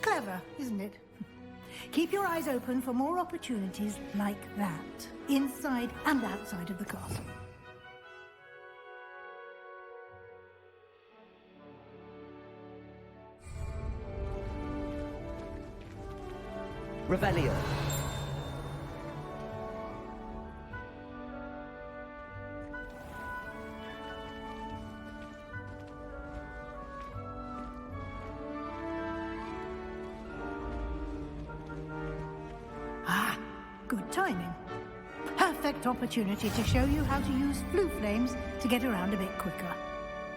Clever, isn't it? Keep your eyes open for more opportunities like that, inside and outside of the castle. Revelio. Ah, good timing. Perfect opportunity to show you how to use flue flames to get around a bit quicker.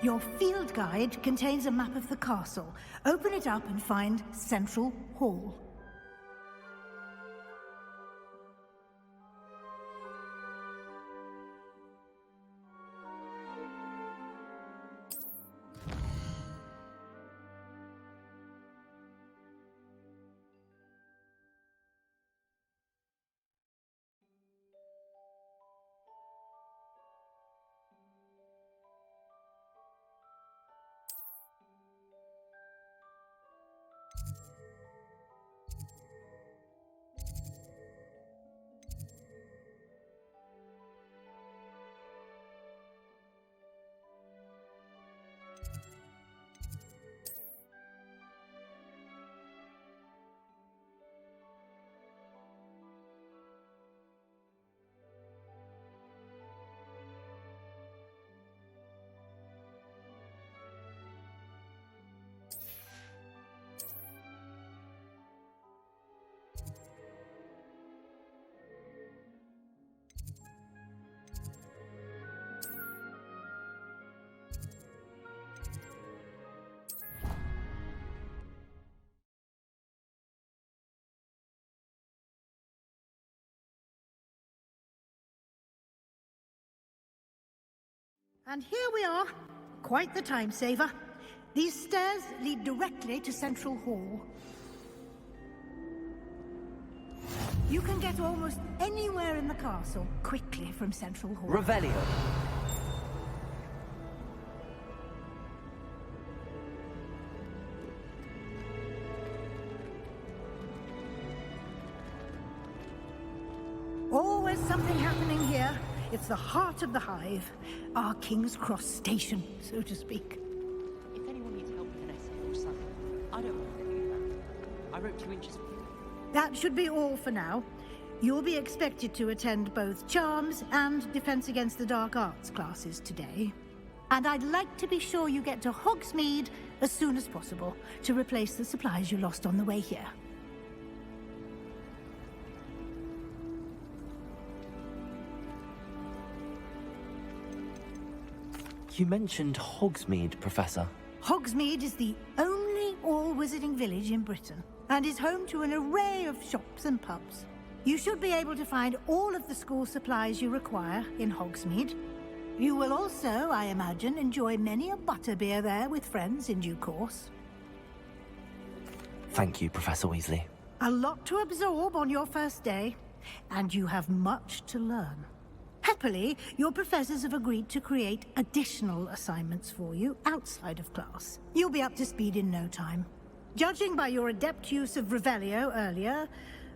Your field guide contains a map of the castle. Open it up and find Central Hall. And here we are. Quite the time saver. These stairs lead directly to Central Hall. You can get almost anywhere in the castle quickly from Central Hall. Revelio. Always something happening here. It's the heart of the hive. Our King's Cross station, so to speak. If anyone needs help with an essay or something, I don't mind any of that. I wrote 2 inches of you. That should be all for now. You'll be expected to attend both Charms and Defense Against the Dark Arts classes today. And I'd like to be sure you get to Hogsmeade as soon as possible to replace the supplies you lost on the way here. You mentioned Hogsmeade, Professor. Hogsmeade is the only all-wizarding village in Britain and is home to an array of shops and pubs. You should be able to find all of the school supplies you require in Hogsmeade. You will also, I imagine, enjoy many a butterbeer there with friends in due course. Thank you, Professor Weasley. A lot to absorb on your first day, and you have much to learn. Happily, your professors have agreed to create additional assignments for you outside of class. You'll be up to speed in no time. Judging by your adept use of Revelio earlier,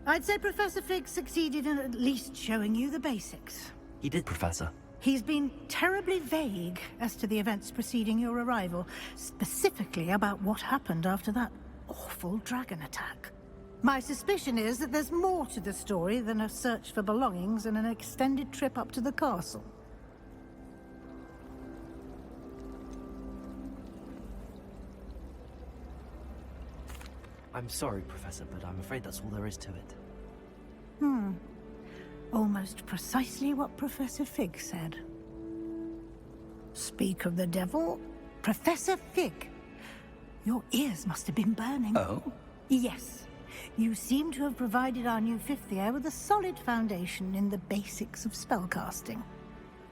I'd say Professor Fig succeeded in at least showing you the basics. He did, Professor. He's been terribly vague as to the events preceding your arrival, specifically about what happened after that awful dragon attack. My suspicion is that there's more to the story than a search for belongings and an extended trip up to the castle. I'm sorry, Professor, but I'm afraid that's all there is to it. Almost precisely what Professor Fig said. Speak of the devil, Professor Fig. Your ears must have been burning. Oh? Yes. You seem to have provided our new fifth year with a solid foundation in the basics of spellcasting.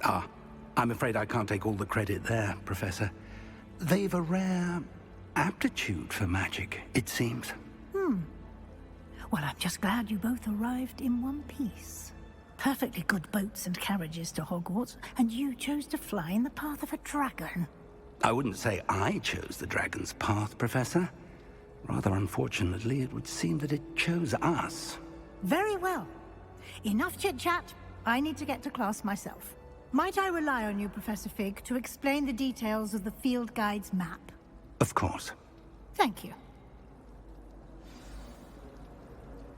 Ah, I'm afraid I can't take all the credit there, Professor. They've a rare aptitude for magic, it seems. Well, I'm just glad you both arrived in one piece. Perfectly good boats and carriages to Hogwarts, and you chose to fly in the path of a dragon. I wouldn't say I chose the dragon's path, Professor. Rather unfortunately, it would seem that it chose us. Very well. Enough chit-chat. I need to get to class myself. Might I rely on you, Professor Fig, to explain the details of the field guide's map? Of course. Thank you.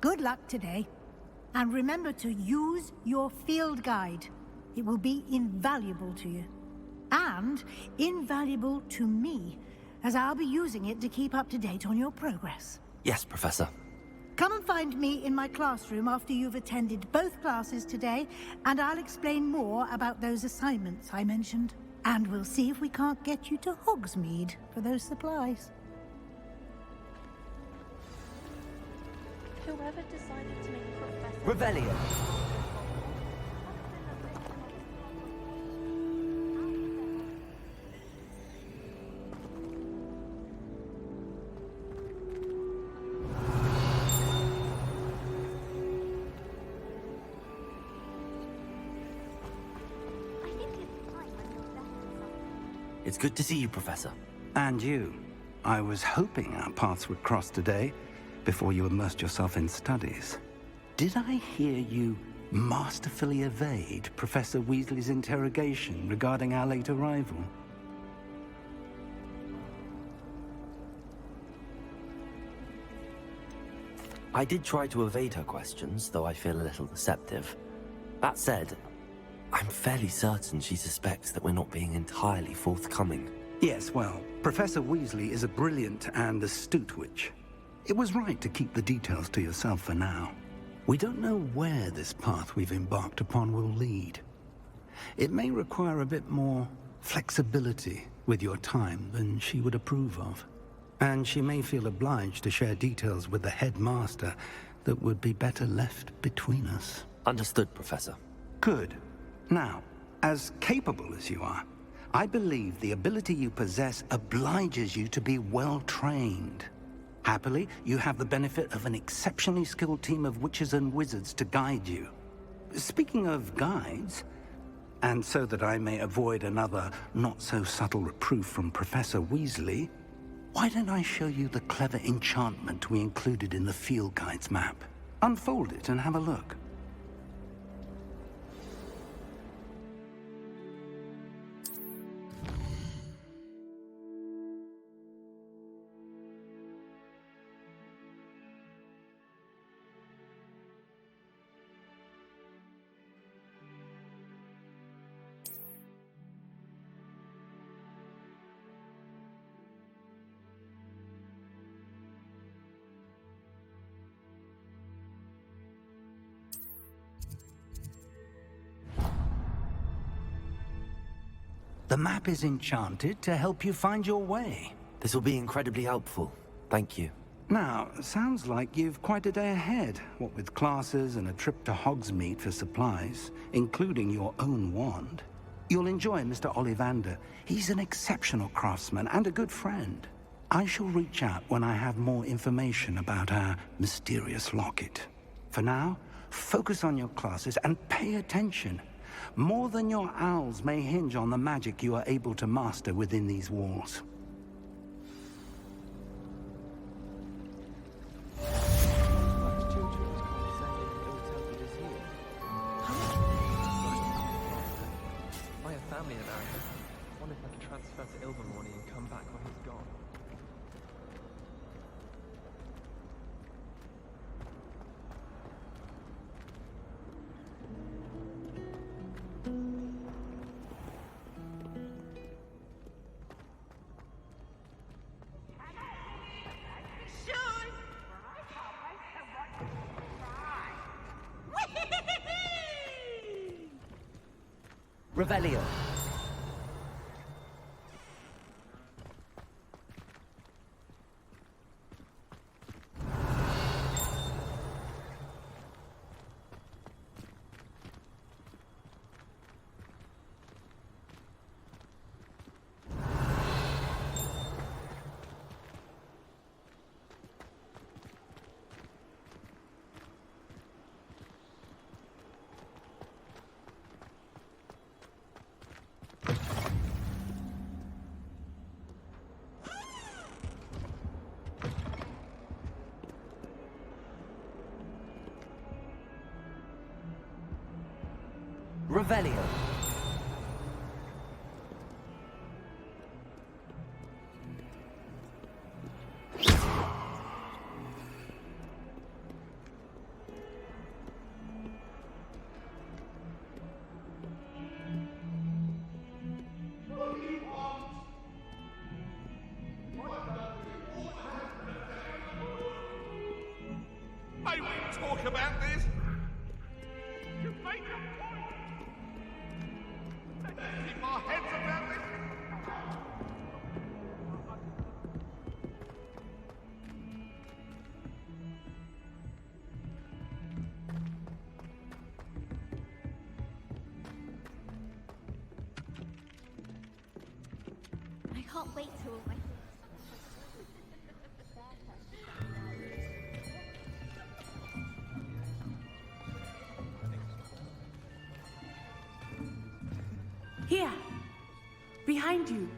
Good luck today. And remember to use your field guide. It will be invaluable to you. And invaluable to me, as I'll be using it to keep up to date on your progress. Yes, Professor. Come and find me in my classroom after you've attended both classes today, and I'll explain more about those assignments I mentioned. And we'll see if we can't get you to Hogsmeade for those supplies. Whoever decided to make Professor... Revelio. It's good to see you, Professor. And you. I was hoping our paths would cross today, before you immersed yourself in studies. Did I hear you masterfully evade Professor Weasley's interrogation regarding our late arrival? I did try to evade her questions, though I feel a little deceptive. That said, I'm fairly certain she suspects that we're not being entirely forthcoming. Yes, well, Professor Weasley is a brilliant and astute witch. It was right to keep the details to yourself for now. We don't know where this path we've embarked upon will lead. It may require a bit more flexibility with your time than she would approve of. And she may feel obliged to share details with the headmaster that would be better left between us. Understood, Professor. Good. Now, as capable as you are, I believe the ability you possess obliges you to be well trained. Happily, you have the benefit of an exceptionally skilled team of witches and wizards to guide you. Speaking of guides, and so that I may avoid another not-so-subtle reproof from Professor Weasley, why don't I show you the clever enchantment we included in the field guide's map? Unfold it and have a look. The map is enchanted to help you find your way. This will be incredibly helpful. Thank you. Now, sounds like you've quite a day ahead, what with classes and a trip to Hogsmeade for supplies, including your own wand. You'll enjoy Mr. Ollivander. He's an exceptional craftsman and a good friend. I shall reach out when I have more information about our mysterious locket. For now, focus on your classes and pay attention. More than your owls may hinge on the magic you are able to master within these walls. I have family in America. I wonder if I can transfer to Ilvermorny and come back when he's gone. Revelio. Revelio. May we talk about this? You make a point. Let's keep our heads about this. I can't wait till my Here, behind you.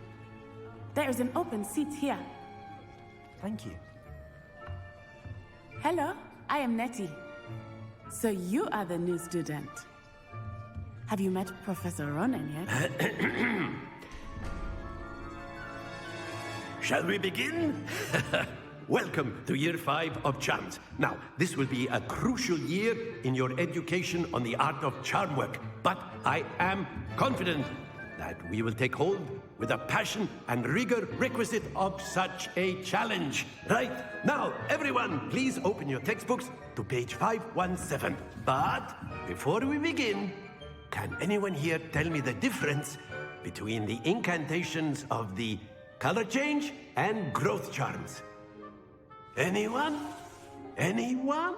There is an open seat here. Thank you. Hello, I am Nettie. So you are the new student. Have you met Professor Ronan yet? Shall we begin? Welcome to Year 5 of Charms. Now, this will be a crucial year in your education on the art of charm work, but I am confident that we will take hold with the passion and rigor requisite of such a challenge. Right, now, everyone, please open your textbooks to page 517. But before we begin, can anyone here tell me the difference between the incantations of the color change and growth charms? Anyone? Anyone?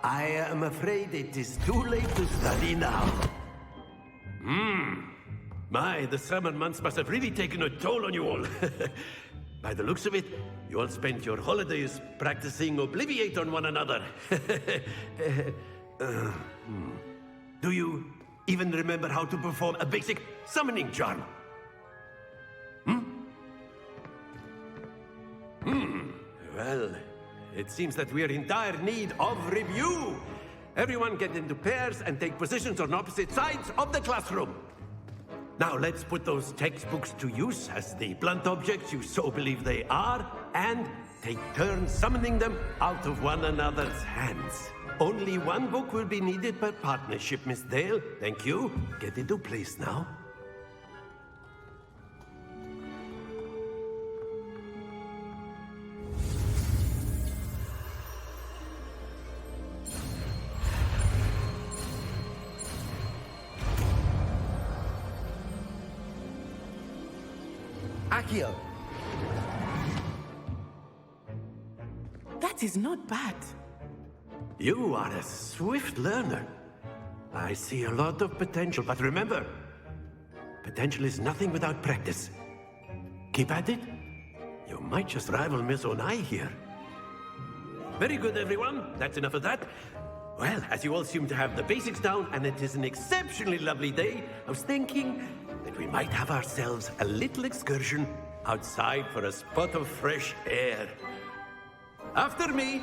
I am afraid it is too late to study now. My, the summer months must have really taken a toll on you all. By the looks of it, you all spent your holidays practicing Obliviate on one another. Do you even remember how to perform a basic summoning charm? Well, it seems that we are in dire need of review. Everyone get into pairs and take positions on opposite sides of the classroom. Now let's put those textbooks to use as the blunt objects you so believe they are, and take turns summoning them out of one another's hands. Only one book will be needed per partnership, Miss Dale. Thank you. Get into place now. Accio. That is not bad. You are a swift learner. I see a lot of potential, but remember, potential is nothing without practice. Keep at it. You might just rival Miss Onai here. Very good, everyone. That's enough of that. Well, as you all seem to have the basics down, and it is an exceptionally lovely day, I was thinking that we might have ourselves a little excursion outside for a spot of fresh air. After me.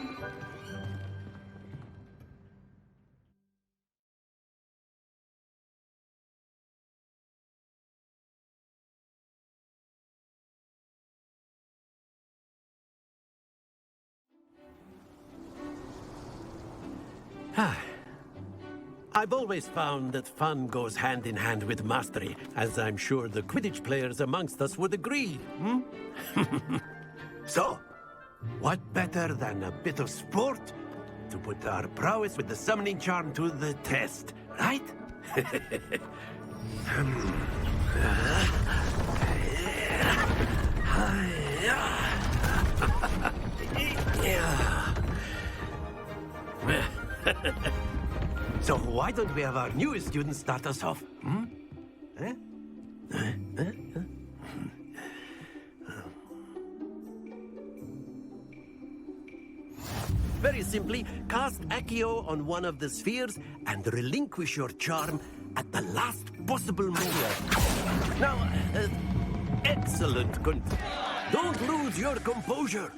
I've always found that fun goes hand in hand with mastery, as I'm sure the Quidditch players amongst us would agree. So, what better than a bit of sport to put our prowess with the summoning charm to the test, right? So why don't we have our newest student start us off? Very simply, cast Accio on one of the spheres and relinquish your charm at the last possible moment. Now, excellent. Don't lose your composure.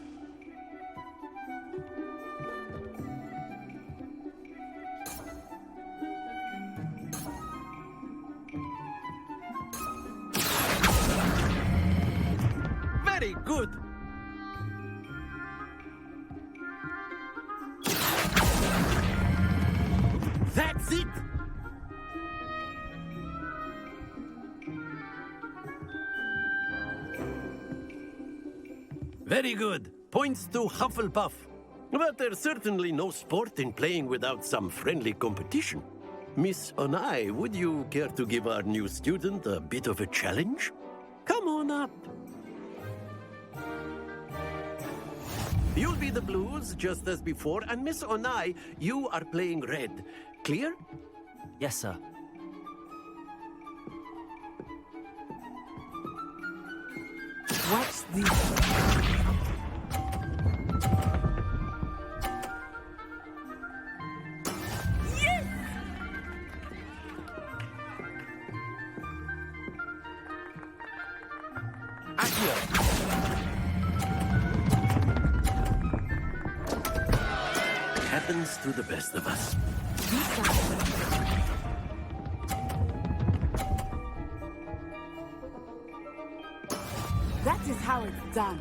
Very good. That's it. Very good. Points to Hufflepuff. But there's certainly no sport in playing without some friendly competition. Miss Onai, would you care to give our new student a bit of a challenge? Come on up. You'll be the blues, just as before, and Miss Onai, you are playing red. Clear? Yes, sir. Watch this. Happens to the best of us. That is how it's done.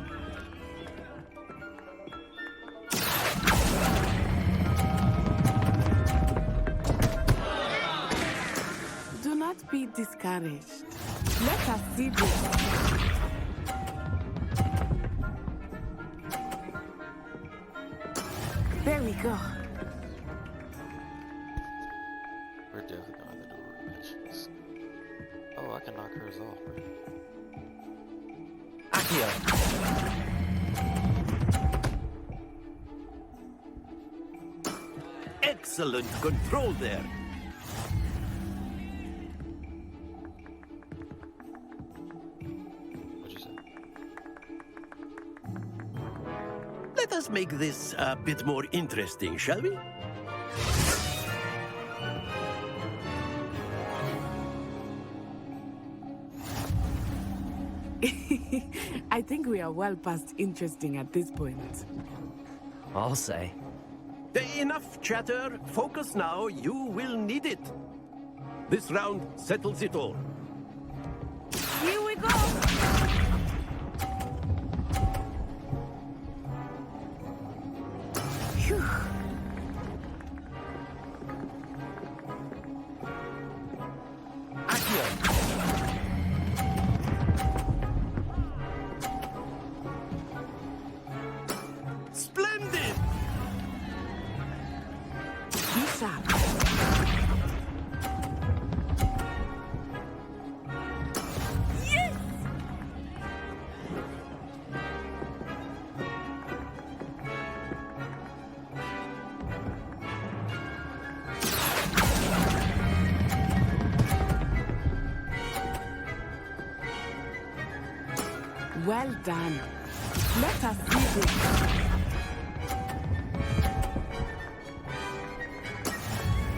Do not be discouraged. Let us see this. There we go. We're definitely gonna have to do remissions. Oh, I can knock hers off, bro. Accio. Excellent control there. What'd you say? Let us make this a bit more interesting, shall we? I think we are well past interesting at this point. I'll say. Enough chatter. Focus now. You will need it. This round settles it all. Here we go! Phew. Splendid! Be sharp. Yes! Well done. Let us see this.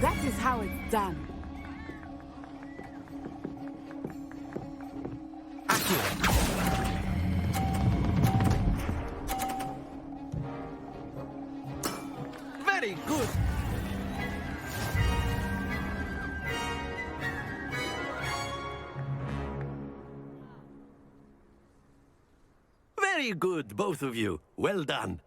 That is how it's done. Very good. Very good, both of you. Well done.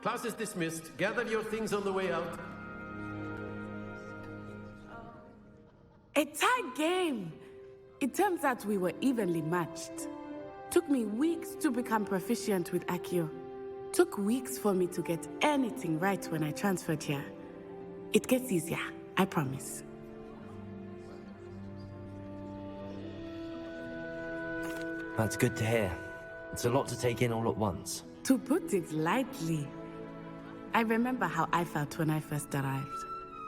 Class is dismissed. Gather your things on the way out. A tight game. It turns out we were evenly matched. Took me weeks to become proficient with Accio. Took weeks for me to get anything right when I transferred here. It gets easier, I promise. That's good to hear. It's a lot to take in all at once. To put it lightly, I remember how I felt when I first arrived.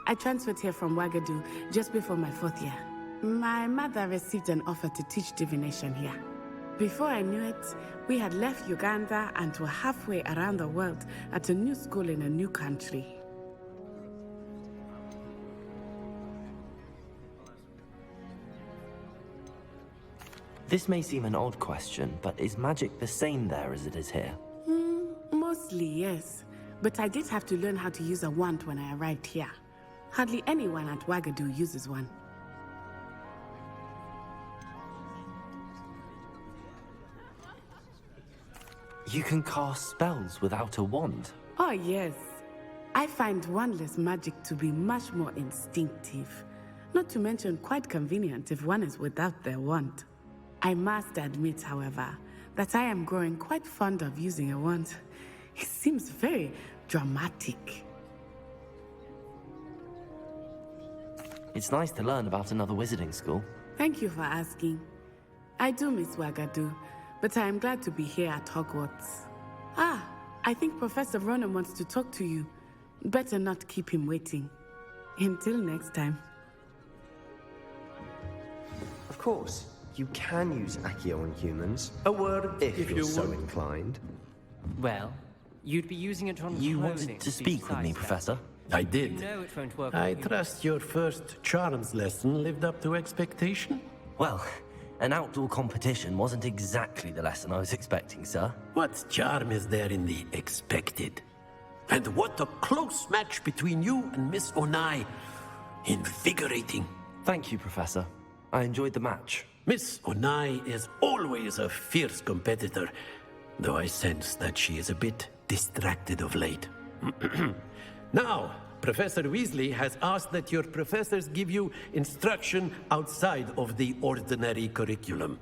I transferred here from Wagadu just before my 4th year. My mother received an offer to teach divination here. Before I knew it, we had left Uganda and were halfway around the world at a new school in a new country. This may seem an odd question, but is magic the same there as it is here? Mostly, yes. But I did have to learn how to use a wand when I arrived here. Hardly anyone at Wagadu uses one. You can cast spells without a wand? Oh, yes. I find wandless magic to be much more instinctive. Not to mention quite convenient if one is without their wand. I must admit, however, that I am growing quite fond of using a wand. It seems very dramatic. It's nice to learn about another wizarding school. Thank you for asking. I do miss Wagadu, but I am glad to be here at Hogwarts. Ah, I think Professor Ronan wants to talk to you. Better not keep him waiting. Until next time. Of course, you can use Accio on humans. A word if you're so inclined. Well, you'd be using it on You clothing wanted to be speak with me, precise, Professor? I did. You know it won't work I on you. trust your first charms lesson lived up to expectation? Well, an outdoor competition wasn't exactly the lesson I was expecting, sir. What charm is there in the expected? And what a close match between you and Miss Onai. Invigorating. Thank you, Professor. I enjoyed the match. Miss Onai is always a fierce competitor, though I sense that she is a bit distracted of late. Now, Professor Weasley has asked that your professors give you instruction outside of the ordinary curriculum.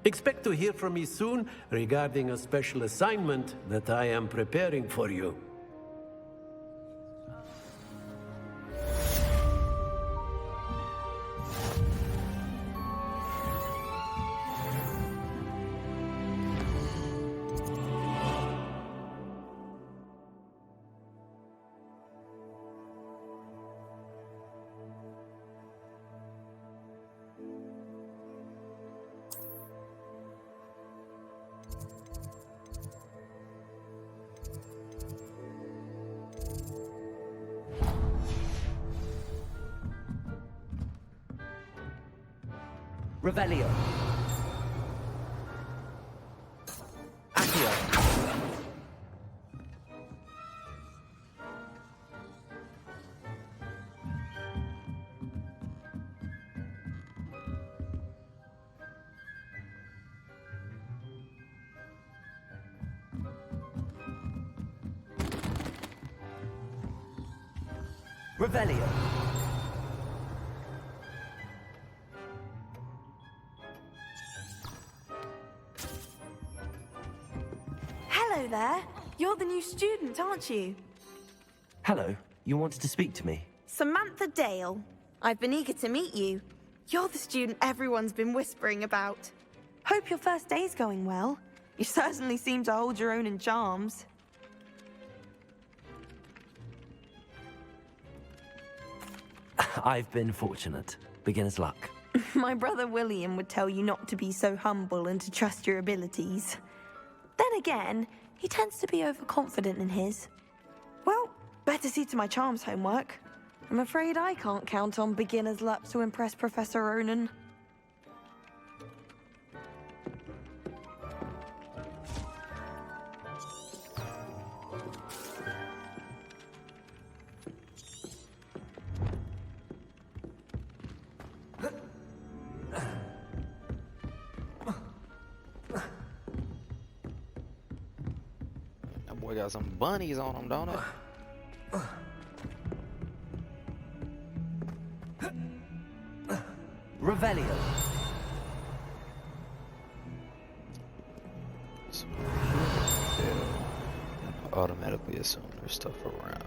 Expect to hear from me soon regarding a special assignment that I am preparing for you. Revelio. Accio. Revelio. Hello there. You're the new student, aren't you? Hello. You wanted to speak to me? Samantha Dale. I've been eager to meet you. You're the student everyone's been whispering about. Hope your first day's going well. You certainly seem to hold your own in charms. I've been fortunate. Beginner's luck. My brother William would tell you not to be so humble and to trust your abilities. Then again, he tends to be overconfident in his. Well, better see to my charms homework. I'm afraid I can't count on beginner's luck to impress Professor Ronan. That boy got some bunnies on him, don't it? Revelio. So, automatically assume there's stuff around.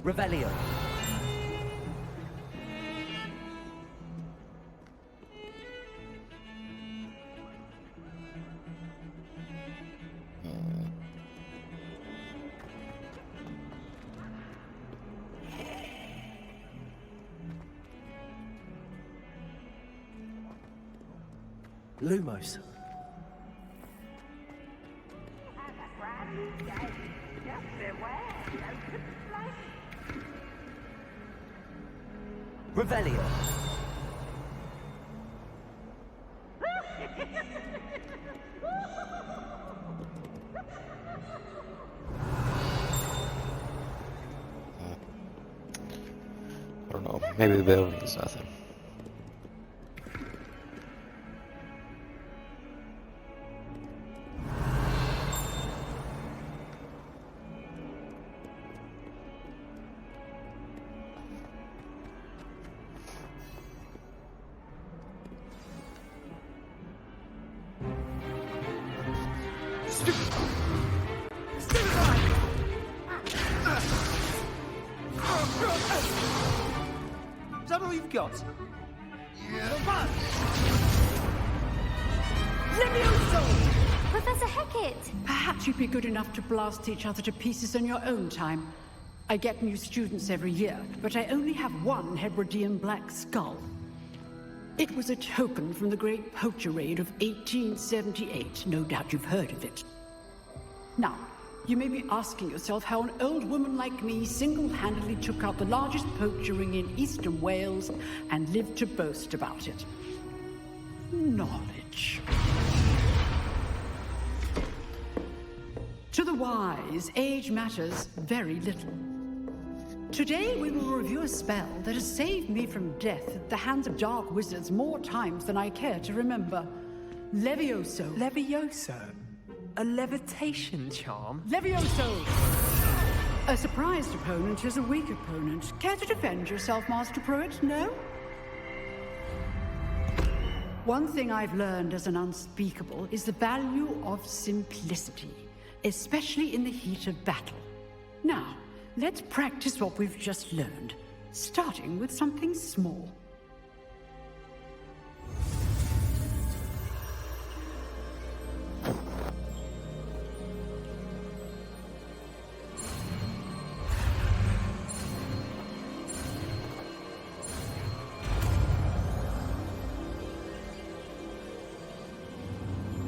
Revelio. Lumos. Revelio. I don't know. Maybe the building is nothing. Is that all you've got? Professor Hecat! Perhaps you'd be good enough to blast each other to pieces in your own time. I get new students every year, but I only have one Hebridean black skull. It was a token from the Great Poacher Raid of 1878. No doubt you've heard of it. Now, you may be asking yourself how an old woman like me single-handedly took out the largest poacher ring in eastern Wales and lived to boast about it. Knowledge. To the wise, age matters very little. Today we will review a spell that has saved me from death at the hands of dark wizards more times than I care to remember. Levioso. Levioso? A levitation charm? Levioso! A surprised opponent is a weak opponent. Care to defend yourself, Master Pruitt? No? One thing I've learned as an unspeakable is the value of simplicity, especially in the heat of battle. Now, let's practice what we've just learned, starting with something small.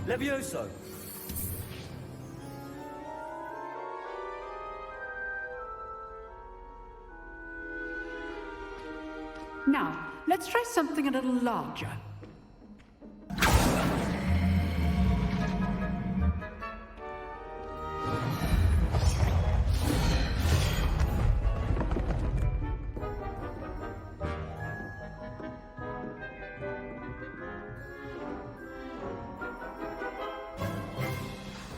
Levioso. Now, let's try something a little larger.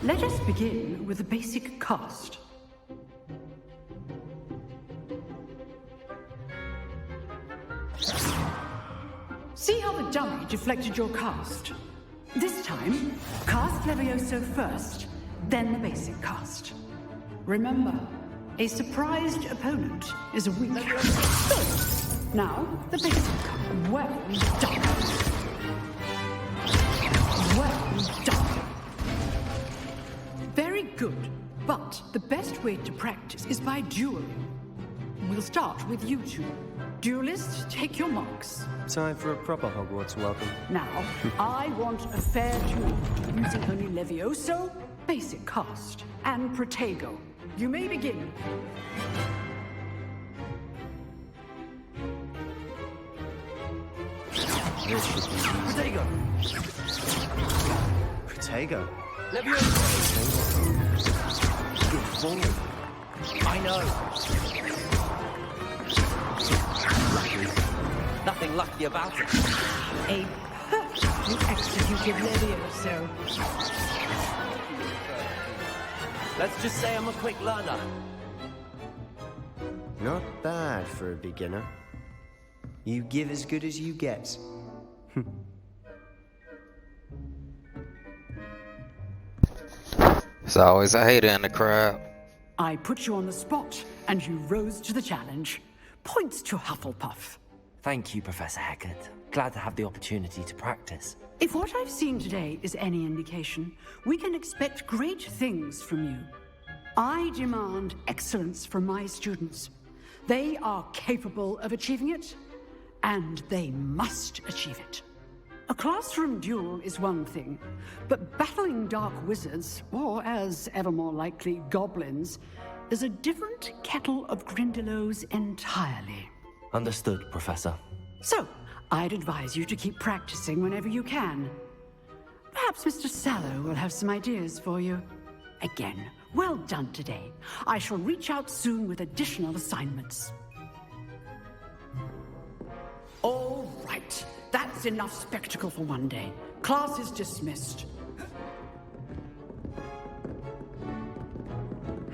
Let us begin with the basic cast. See how the dummy deflected your cast? This time, cast Levioso first, then the basic cast. Remember, a surprised opponent is a weak. Good. Now, the basic cast. Well done. Well done. Very good, but the best way to practice is by dueling. We'll start with you two. Duelists, take your marks. Time for a proper Hogwarts welcome. Now, I want a fair duel, using only Levioso, basic cast, and Protego. You may begin. This should be Protego. Protego. Levioso. Good forward. I know. Nothing lucky about it. A perfectly executed Levioso. Let's just say I'm a quick learner. Not bad for a beginner. You give as good as you get. There's always a hater in the crowd. I put you on the spot. and you rose to the challenge. Points to Hufflepuff. Thank you, Professor Hecat. Glad to have the opportunity to practice. If what I've seen today is any indication, we can expect great things from you. I demand excellence from my students. They are capable of achieving it, and they must achieve it. A classroom duel is one thing, but battling dark wizards, or as ever more likely, goblins, is a different kettle of Grindylows entirely. Understood, Professor. So, I'd advise you to keep practicing whenever you can. Perhaps Mr. Sallow will have some ideas for you. Again, well done today. I shall reach out soon with additional assignments. All right. That's enough spectacle for one day. Class is dismissed.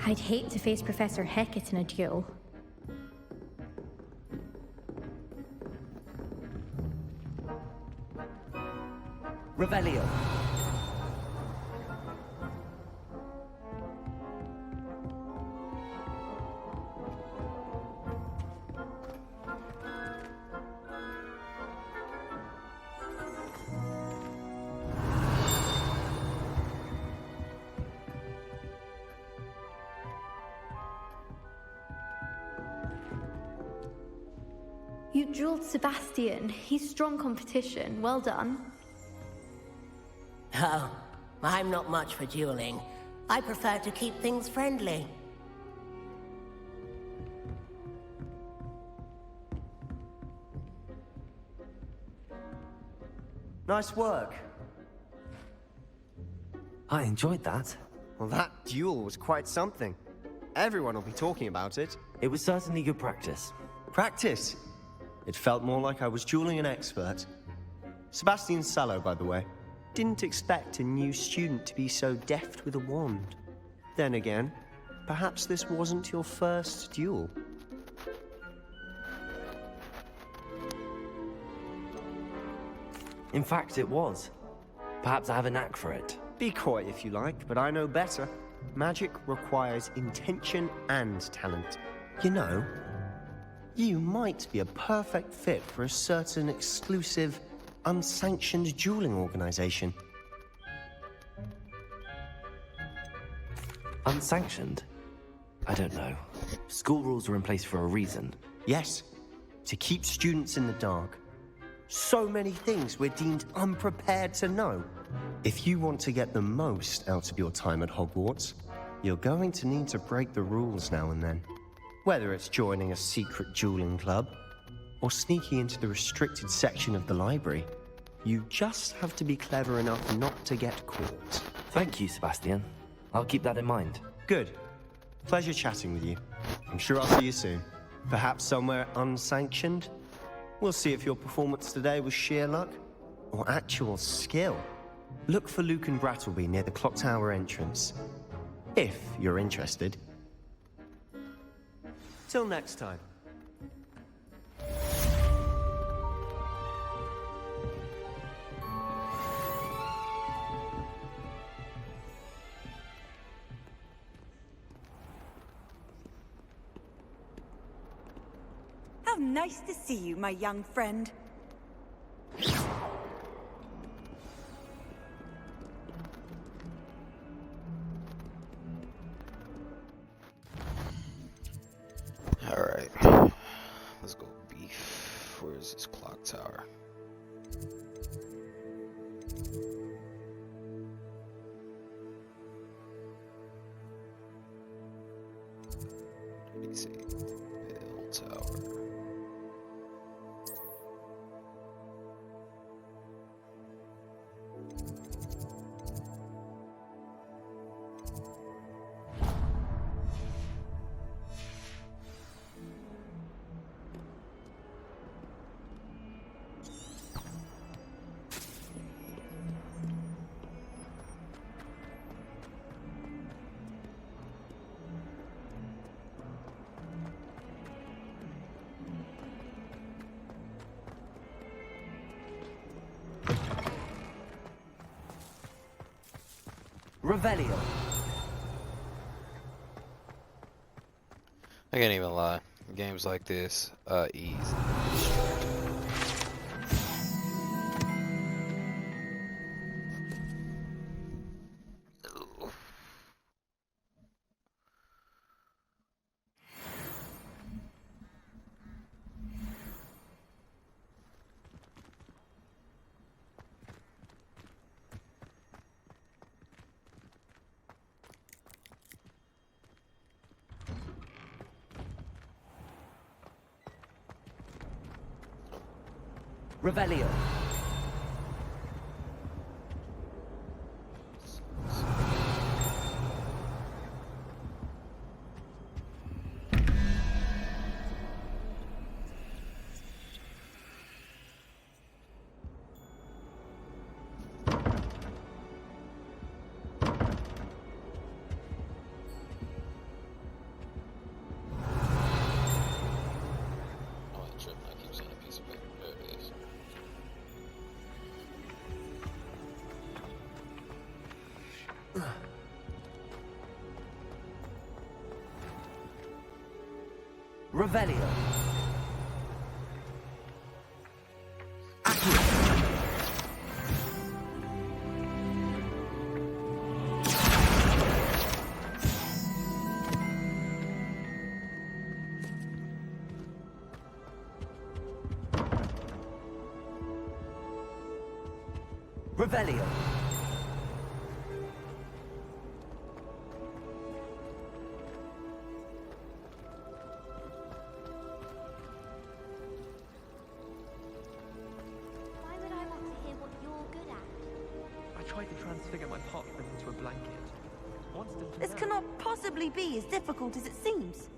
I'd hate to face Professor Hecat in a duel. Revelio. You dueled Sebastian. He's strong competition. Well done. Oh, I'm not much for dueling. I prefer to keep things friendly. Nice work. I enjoyed that. Well, that duel was quite something. Everyone will be talking about it. It was certainly good practice. Practice? It felt more like I was dueling an expert. Sebastian Sallow, by the way. Didn't expect a new student to be so deft with a wand. Then again, perhaps this wasn't your first duel. In fact, it was. Perhaps I have a knack for it. Be coy if you like, but I know better. Magic requires intention and talent. You know, you might be a perfect fit for a certain exclusive, unsanctioned dueling organization. Unsanctioned? I don't know. School rules are in place for a reason. Yes, to keep students in the dark. So many things we're deemed unprepared to know. If you want to get the most out of your time at Hogwarts, you're going to need to break the rules now and then. Whether it's joining a secret dueling club, or sneaking into the restricted section of the library, you just have to be clever enough not to get caught. Thank you, Sebastian. I'll keep that in mind. Good. Pleasure chatting with you. I'm sure I'll see you soon. Perhaps somewhere unsanctioned? We'll see if your performance today was sheer luck, or actual skill. Look for Luke and Brattleby near the clock tower entrance. If you're interested. Till next time. How nice to see you, my young friend. Alright. Let's go beef. Where is this clock tower? Let me see. Bell tower. Revelio. I can't even lie. Games like this, easy. Revelio. Revelio. Revelio. Why would I want to hear what you're good at? I tried to transfigure my parchment into a blanket. Once done for This now. cannot possibly be as difficult as it seems.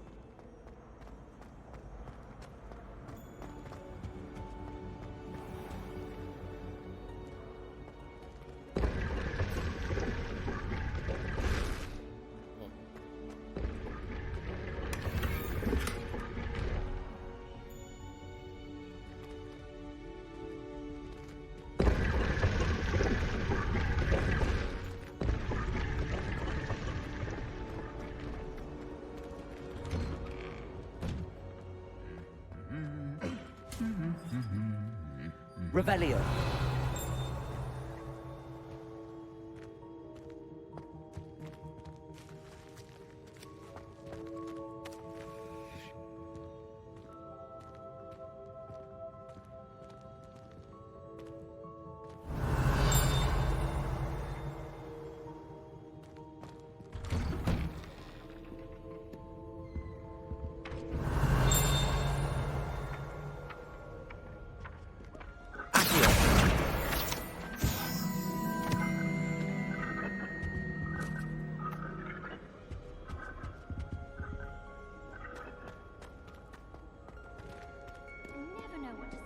Revelio.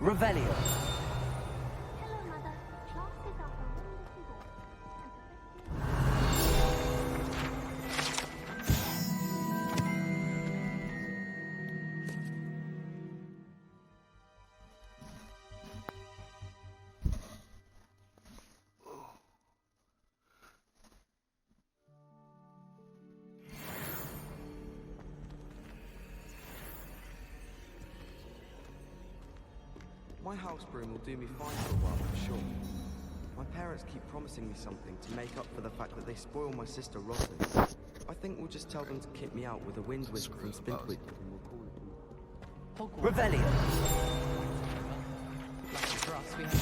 Revelio. Hello, Mother. Classes are My house broom will do me fine for a while, for sure. My parents keep promising me something to make up for the fact that they spoil my sister rotten. I think we'll just tell them to kick me out with a wind whisk from Spintwig. Revelio. Lucky for us, we have.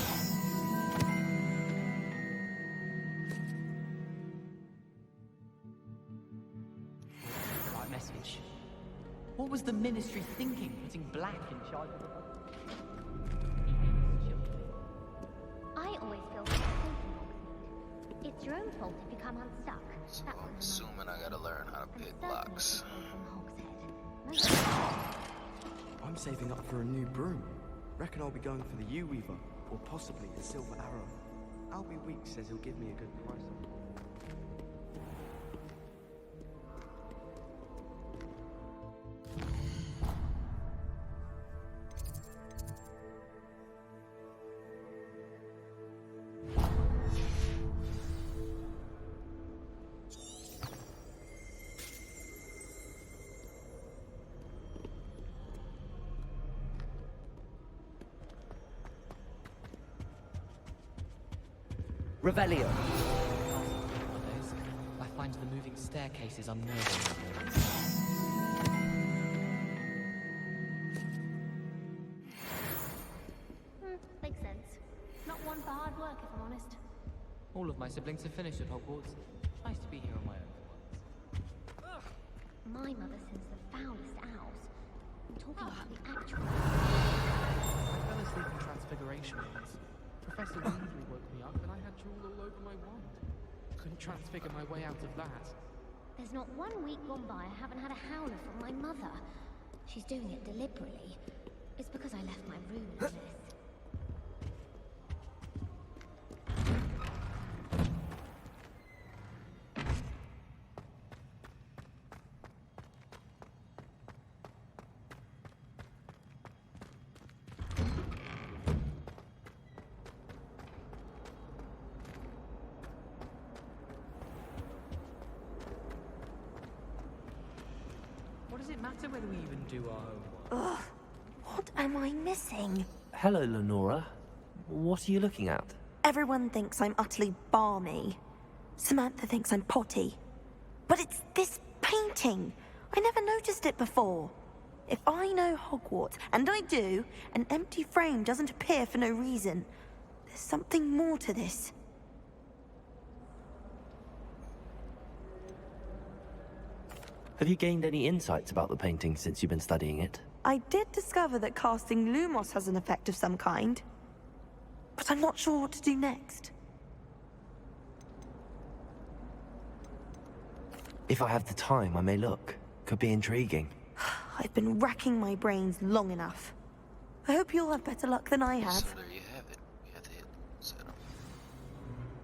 Right message. What was the Ministry thinking, putting Black in charge of the... I always feel like thinking Hogsmeade. It's your own fault if you come unstuck. So I'm assuming I gotta learn how to pick blocks. I'm saving up for a new broom. Reckon I'll be going for the U-Weaver, or possibly the Silver Arrow. Albie Weeks says he'll give me a good price on it. Revelio. Nowadays, I find the moving staircases unnerving. Makes sense. Not one for hard work, if I'm honest. All of my siblings have finished at Hogwarts. Nice to be here on my own for once. My mother sends the foulest owls. Talking about the actual... I fell asleep in Transfiguration once. Professor Weasley woke me up and I had drool all over my wand. Couldn't transfigure my way out of that. There's not 1 week gone by I haven't had a howler from my mother. She's doing it deliberately. It's because I left my room in this. What does it matter whether we even do our homework? Ugh. What am I missing? Hello, Lenora. What are you looking at? Everyone thinks I'm utterly balmy. Samantha thinks I'm potty. But it's this painting. I never noticed it before. If I know Hogwarts, and I do, an empty frame doesn't appear for no reason. There's something more to this. Have you gained any insights about the painting since you've been studying it? I did discover that casting Lumos has an effect of some kind. But I'm not sure what to do next. If I have the time, I may look. Could be intriguing. I've been racking my brains long enough. I hope you'll have better luck than I have. So there you have it. You have to hit settle.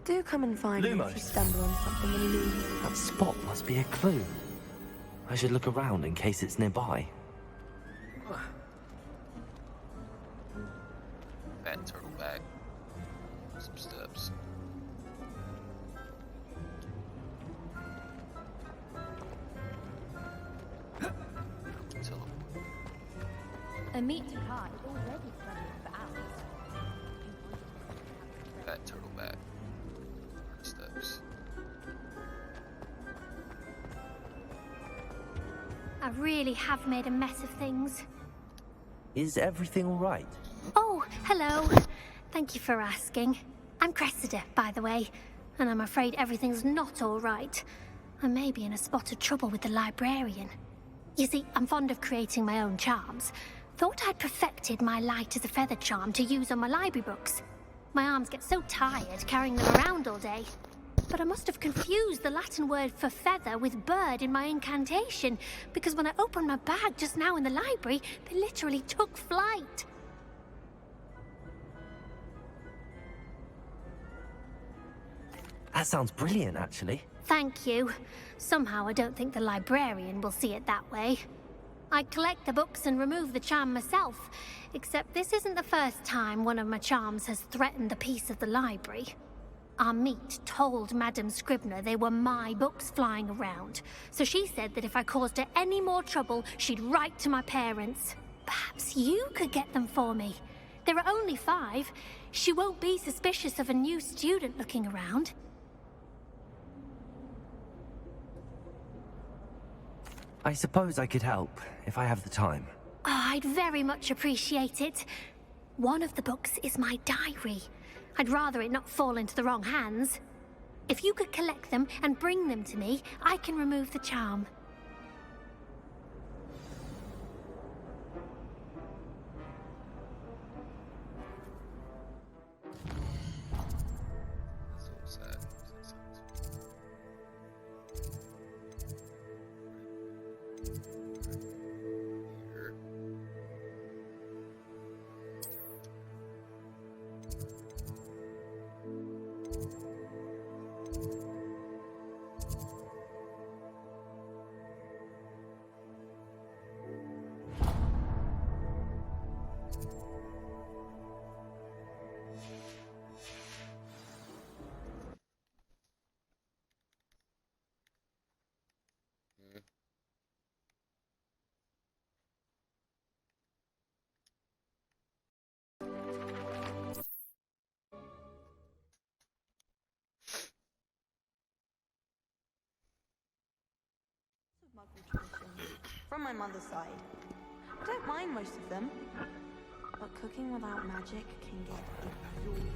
Do come and find me if you Lumos. stumble on something and leave. That spot must be a clue. I should look around in case it's nearby. Fat turtle back. Some steps. Teleport. A meat pie already studied for hours. Fat turtle back. Steps. I really have made a mess of things. Is everything all right? Oh, hello. Thank you for asking. I'm Cressida, by the way, and I'm afraid everything's not all right. I may be in a spot of trouble with the librarian. You see, I'm fond of creating my own charms. Thought I'd perfected my light as a feather charm to use on my library books. My arms get so tired carrying them around all day. But I must have confused the Latin word for feather with bird in my incantation, because when I opened my bag just now in the library, they literally took flight. That sounds brilliant, actually. Thank you. Somehow I don't think the librarian will see it that way. I collect the books and remove the charm myself, except this isn't the first time one of my charms has threatened the peace of the library. Our meet told Madame Scribner they were my books flying around, so she said that if I caused her any more trouble, she'd write to my parents. Perhaps you could get them for me. There are only 5. She won't be suspicious of a new student looking around. I suppose I could help, if I have the time. Oh, I'd very much appreciate it. One of the books is my diary. I'd rather it not fall into the wrong hands. If you could collect them and bring them to me, I can remove the charm. So sad. Here. muggle traditions from my mother's side. I don't mind most of them, but cooking without magic can get exhausting.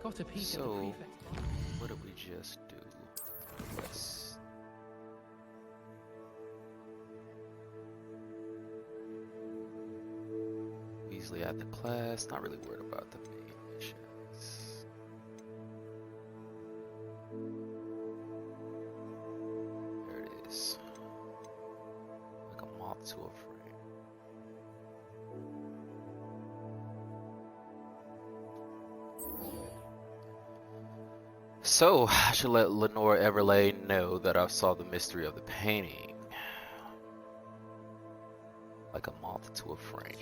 Got a peek at the So, prefect's what did we just do? Let's... Weasley at the class, not really worried about the main missions. There it is. Like a moth to a frame. So, I should let Lenore Everlay know that I saw the mystery of the painting. Like a moth to a frame.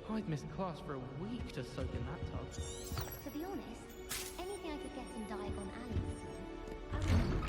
I'd missed class for a week to soak in that tub. To be honest, anything I could get in Diagon Alley this year, I would.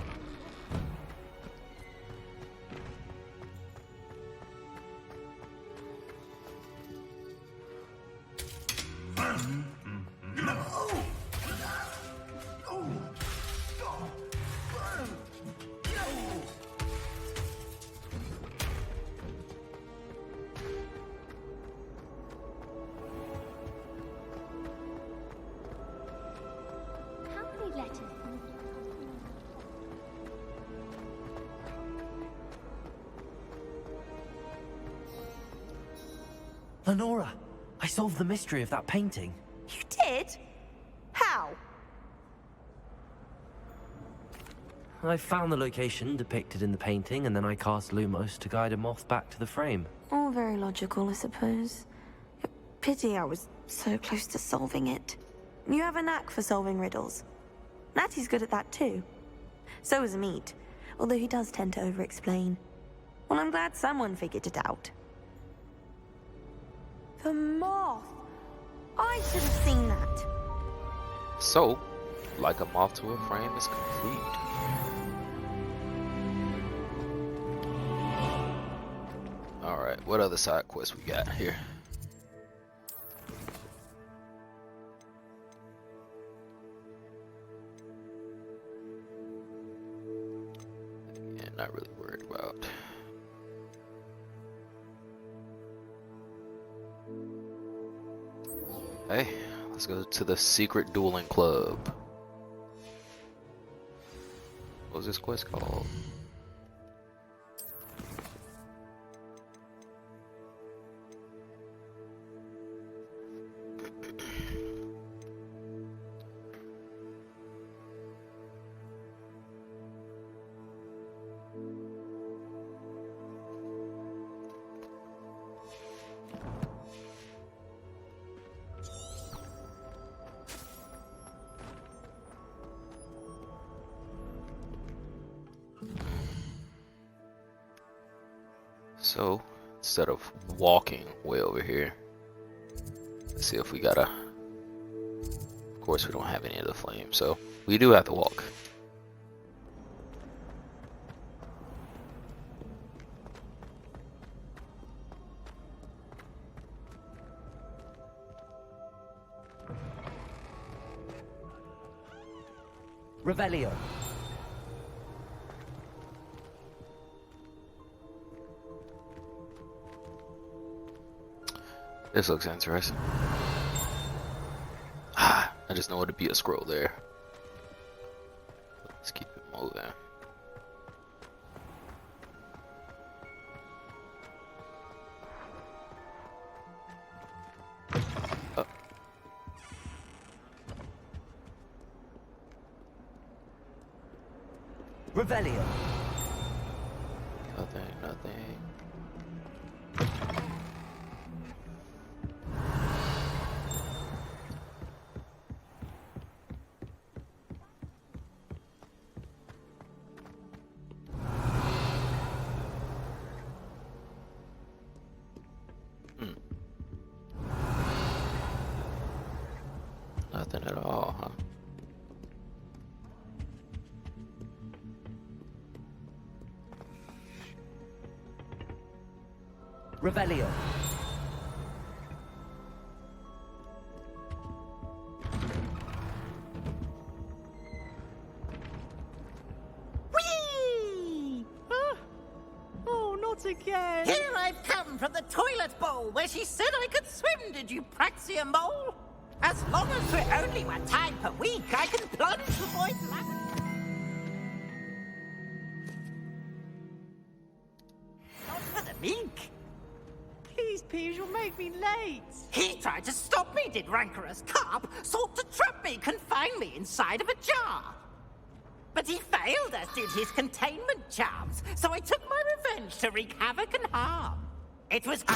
Lenora, I solved the mystery of that painting. You did? How? I found the location depicted in the painting, and then I cast Lumos to guide a moth back to the frame. All very logical, I suppose. Pity I was so close to solving it. You have a knack for solving riddles. Natty's good at that too. So is Meat, although he does tend to over-explain. Well, I'm glad someone figured it out. The moth! I should have seen that. So, like a moth to a frame is complete. Alright, what other side quests we got here? Yeah, not really worried about. Hey, let's go to the secret dueling club. What was this quest called? So, instead of walking way over here, let's see if we gotta... Of course we don't have any of the flames, so we do have to walk. Revelio. This looks interesting. I just know it to be a scroll there. Let's keep it moving. Revelio. Nothing. Nothing at all, huh? Revelio. Not again! Here I've come from the toilet bowl where she said I could swim, did you praxia mole? As long as we're only one time per week, I can plunge the boy's lap. Not for the meek. Please, Piers, you'll make me late. He tried to stop me, did rancorous carp, sought to trap me, confine me inside of a jar. But he failed, as did his containment charms, so I took my revenge to wreak havoc and harm. It was my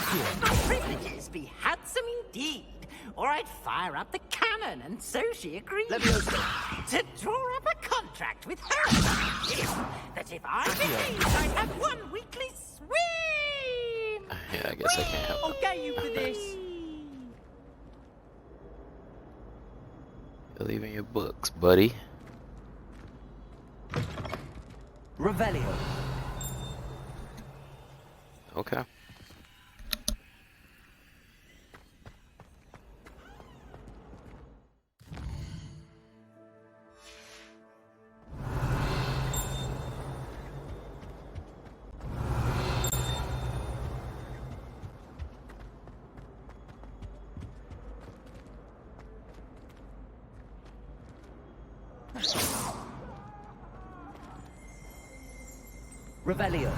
privileges be handsome indeed, or I'd fire up the cannon, and so she agreed to draw up a contract with her that if I behaved, I'd have one weekly swim. Yeah, I guess I can't help I'll get you for this. You're leaving your books, buddy. Revelio. Okay. Revelio.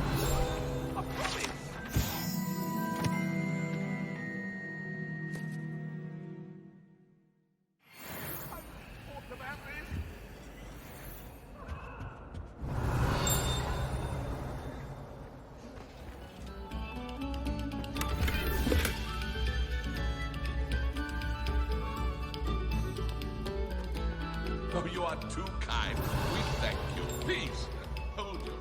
Oh, you are too kind. We thank you. Please, hold your...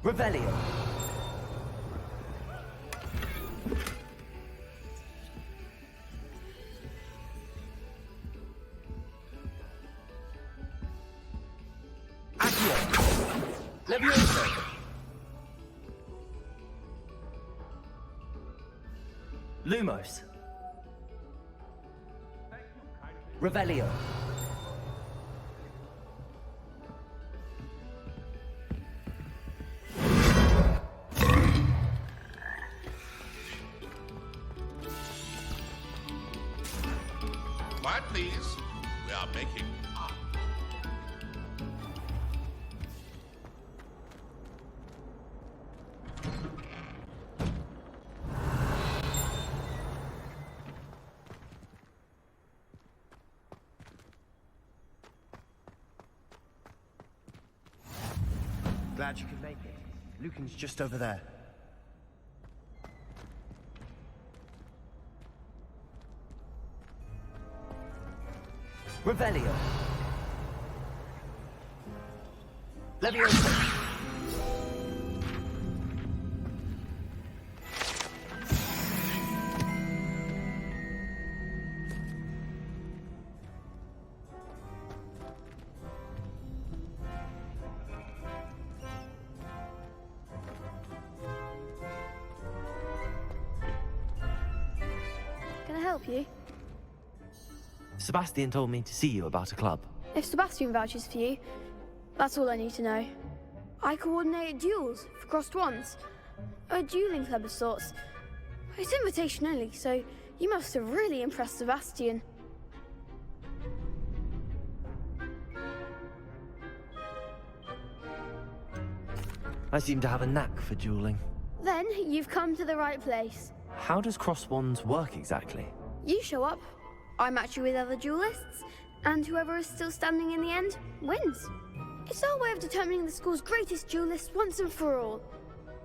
Revelio. Accio. Levioso. Lumos. Revelio. Quiet, please. We are making art. Glad you could make it. Lucan's just over there. Revelio. Levioso. Can I help you? Sebastian told me to see you about a club. If Sebastian vouches for you, that's all I need to know. I coordinate duels for crossed ones. A dueling club of sorts. It's invitation only, so you must have really impressed Sebastian. I seem to have a knack for dueling. Then you've come to the right place. How does cross wands work exactly? You show up, I match you with other duelists, and whoever is still standing in the end wins. It's our way of determining the school's greatest duelist once and for all.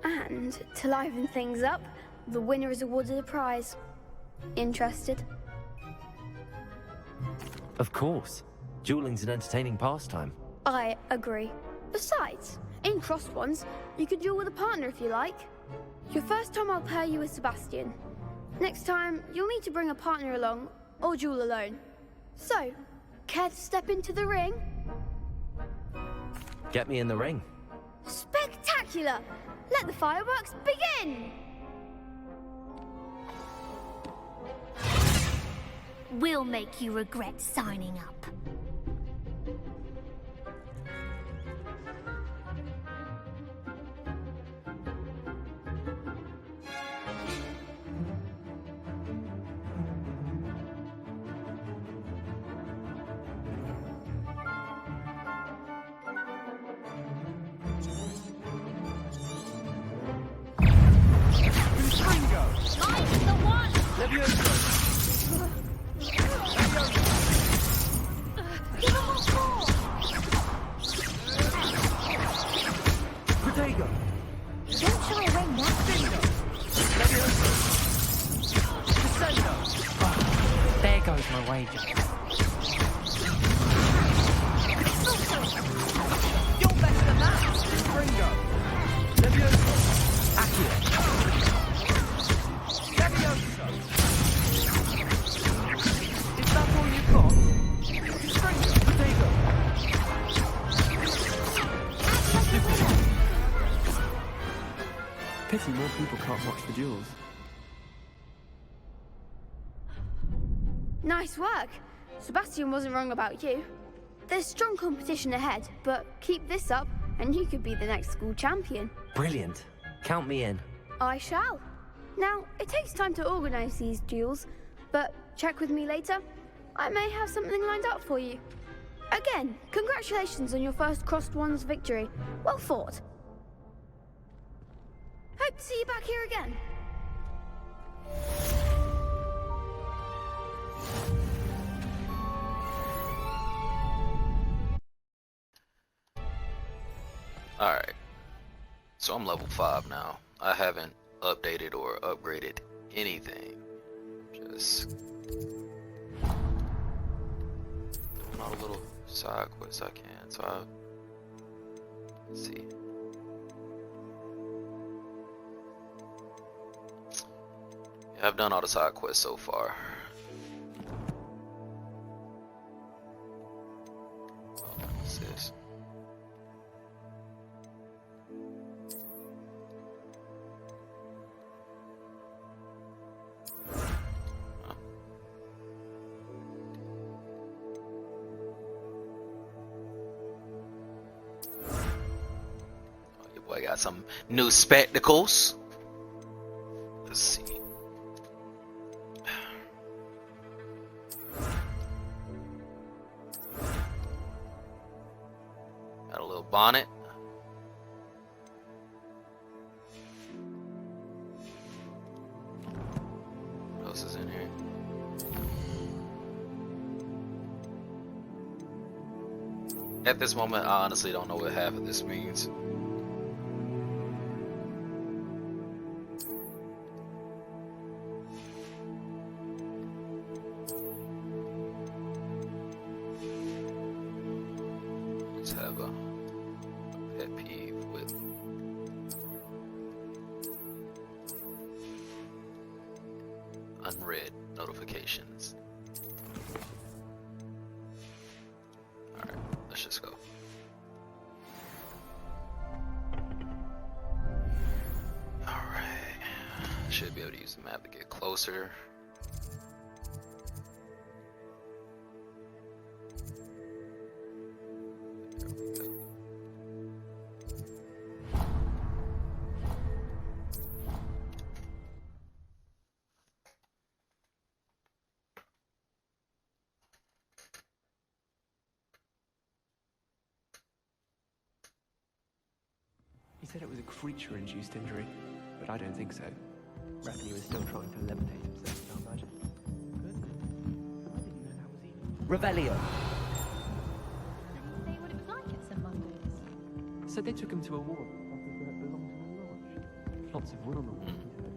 And to liven things up, the winner is awarded a prize. Interested? Of course. Dueling's an entertaining pastime. I agree. Besides, in crossed ones, you could duel with a partner if you like. Your first time I'll pair you with Sebastian. Next time, you'll need to bring a partner along, or duel alone. So, care to step into the ring? Get me in the ring. Spectacular! Let the fireworks begin! will make you regret signing up. There goes my wager. You're better than that! Ringo! Levioso! Accio! Levioso! Is that all you've got? Ringo! Potato! Pity more people can't watch the duels. Nice work. Sebastian wasn't wrong about you. There's strong competition ahead, but keep this up and you could be the next school champion. Brilliant. Count me in. I shall. Now, it takes time to organise these duels, but check with me later. I may have something lined up for you. Again, congratulations on your first Crossed Ones victory. Well fought. Hope to see you back here again. Alright, so I'm level 5 now. I haven't updated or upgraded anything. Just doing all the little side quests I can. So let's see. Yeah, I've done all the side quests so far. What's this? I got some new spectacles. Let's see. Got a little bonnet. What else is in here? At this moment, I honestly don't know what half of this means. Have a pet peeve with unread notifications. Alright, let's just go. Alright, should be able to use the map to get closer. He said it was a creature-induced injury, but I don't think so. Reckon he was still trying to levitate himself without magic. Revelio. Say what it was like at St. Michael's. So they took him to a ward after that belonged to a lodge. Lots of wood on the wall, he said.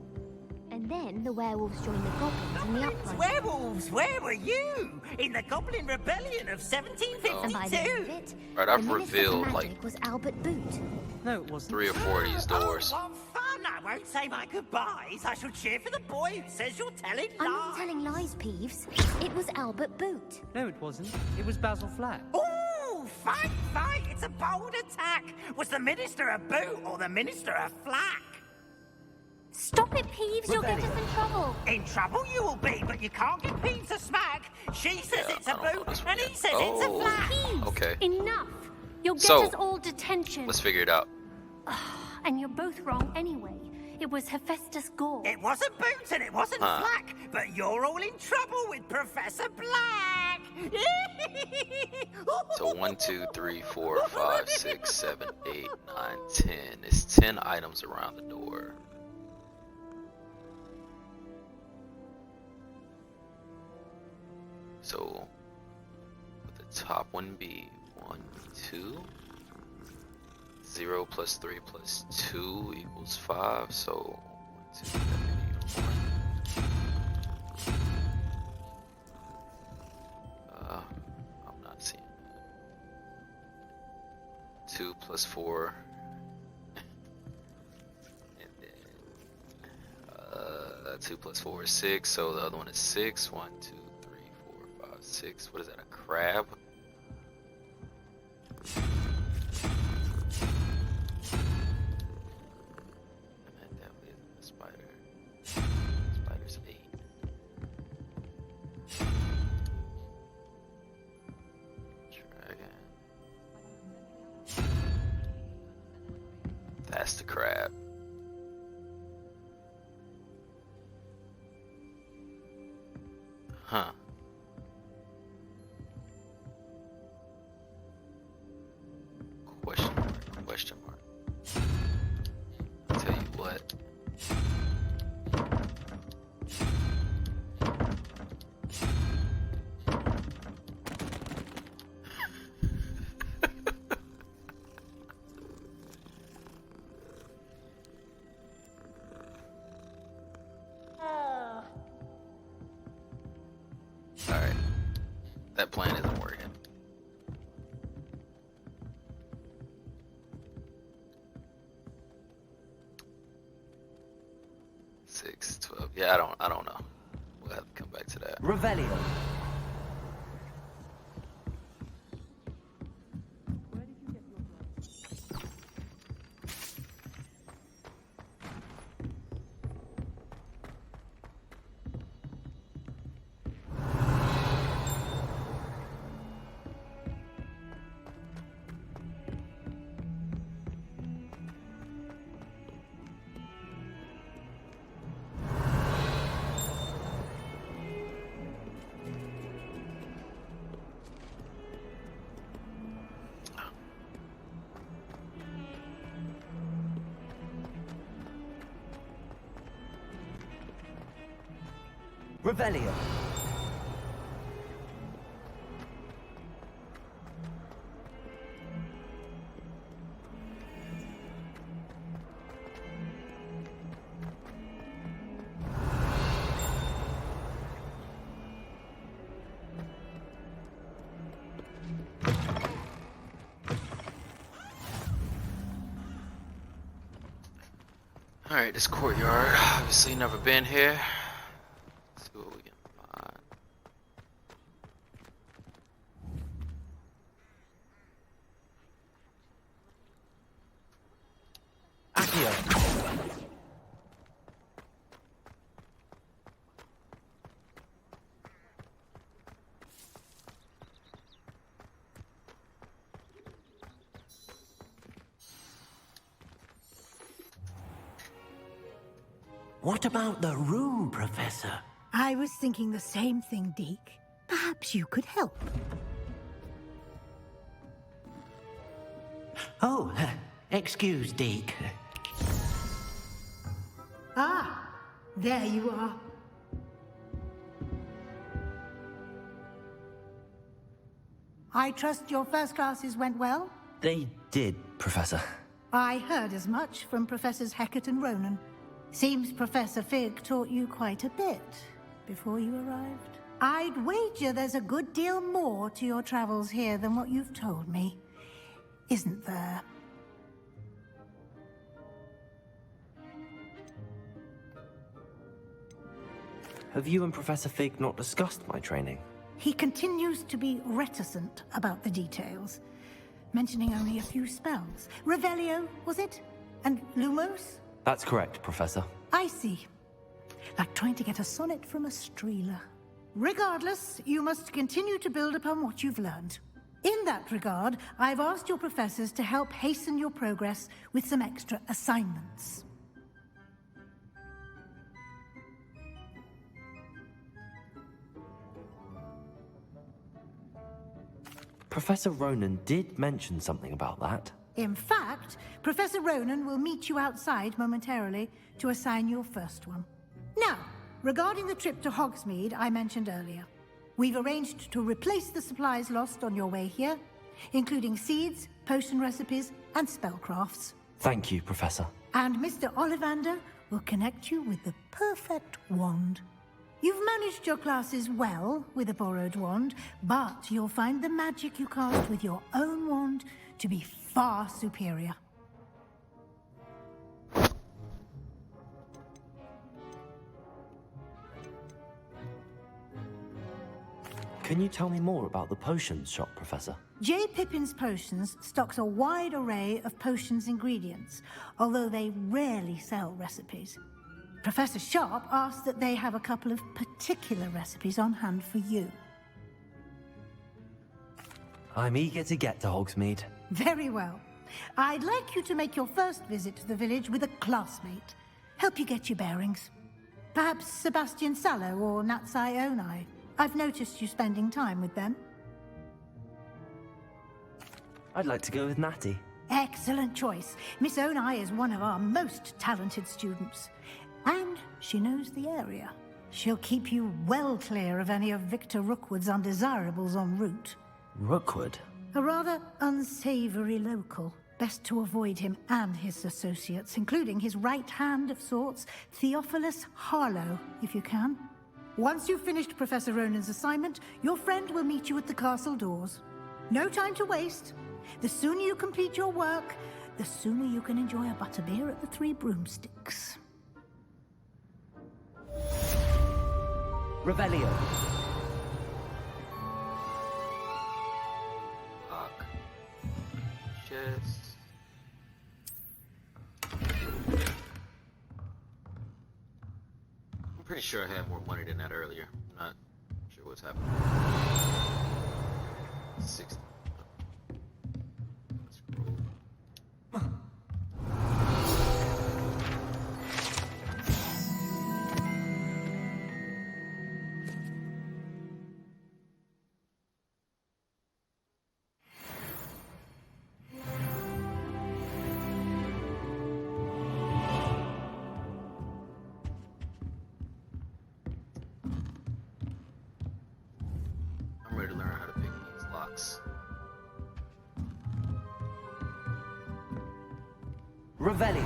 And then the werewolves joined the goblins in the uprising. Werewolves, where were you? In the Goblin Rebellion of 1752? And by the end of it, Right, I've the Minister for revealed Magic like was Albert Boot. No, it wasn't. 3 or 4 of these doors. Oh, what fun! I won't say my goodbyes. I shall cheer for the boy who says you're telling lies. I'm not telling lies, Peeves. It was Albert Boot. No, it wasn't. It was Basil Flack. Ooh, fight, fight! It's a bold attack. Was the Minister a boot or the Minister a flack? Stop it, Peeves. You'll get us in trouble. In trouble you will be, but you can't get Peeves a smack. She says Yeah, it's a I don't know boot, this one and yet. he says it's a flat. Okay. Enough! You'll get So, us all detention. let's figure it out. And you're both wrong anyway. It was Hephaestus Gore. It wasn't boot and it wasn't flack, but you're all in trouble with Professor Black. So 1, 2, 3, 4, 5, 6, 7, 8, 9, 10. There's 10 items around the door. So would the top one be 1, 2? 0 plus 3 plus 2 equals 5. So 1, 2, 3, 4. I'm not seeing that. 2 plus 4. And then 2 plus 4 is 6. So the other one is 6. 1, 2, 3, 4, 5, 6. What is that? A crab? Spider's 8. Dragon. That's the crab. Huh. Question mark, question mark. I'll tell you what. Alright. That plan isn't working. Six, 12. Yeah, I don't know. We'll have to come back to that. Revelio. Revelio. Alright, this courtyard. Obviously never been here. Let's see what we can find. Daddi-o. What about the room, Professor? I was thinking the same thing, Deke. Perhaps you could help. Oh, excuse, Deke. Ah, there you are. I trust your first classes went well? They did, Professor. I heard as much from Professors Hecat and Ronan. Seems Professor Fig taught you quite a bit before you arrived. I'd wager there's a good deal more to your travels here than what you've told me. Isn't there? Have you and Professor Fig not discussed my training? He continues to be reticent about the details, mentioning only a few spells. Revelio, was it? And Lumos? That's correct, Professor. I see. Like trying to get a sonnet from a streeler. Regardless, you must continue to build upon what you've learned. In that regard, I've asked your professors to help hasten your progress with some extra assignments. Professor Ronan did mention something about that. In fact, Professor Ronan will meet you outside momentarily to assign your first one. Now, regarding the trip to Hogsmeade I mentioned earlier, we've arranged to replace the supplies lost on your way here, including seeds, potion recipes, and spellcrafts. Thank you, Professor. And Mr. Ollivander will connect you with the perfect wand. You've managed your classes well with a borrowed wand, but you'll find the magic you cast with your own wand to be far superior. Can you tell me more about the potions shop, Professor? J. Pippin's Potions stocks a wide array of potions ingredients, although they rarely sell recipes. Professor Sharp asked that they have a couple of particular recipes on hand for you. I'm eager to get to Hogsmeade. Very well. I'd like you to make your first visit to the village with a classmate. Help you get your bearings. Perhaps Sebastian Sallow or Natsai Onai. I've noticed you spending time with them. I'd like to go with Natty. Excellent choice. Miss Onai is one of our most talented students. And she knows the area. She'll keep you well clear of any of Victor Rookwood's undesirables en route. Rookwood? A rather unsavory local. Best to avoid him and his associates, including his right hand of sorts, Theophilus Harlow, if you can. Once you've finished Professor Ronan's assignment, your friend will meet you at the castle doors. No time to waste. The sooner you complete your work, the sooner you can enjoy a butterbeer at the Three Broomsticks. Revelio. Fuck. Just... I'm pretty sure I had more money than that earlier. I'm not sure what's happening. 60. I'm ready to learn how to pick these locks. Revelio.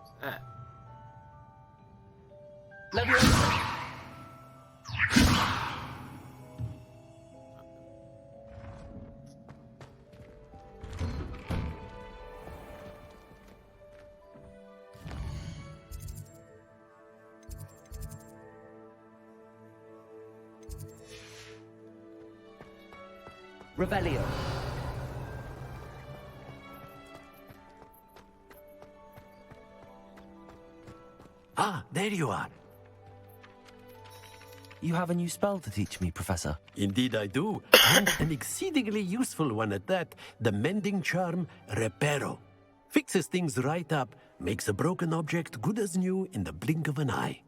What's that? Revelio. Ah, there you are. You have a new spell to teach me, Professor. Indeed I do, and an exceedingly useful one at that. The mending charm, Reparo. Fixes things right up, makes a broken object good as new in the blink of an eye.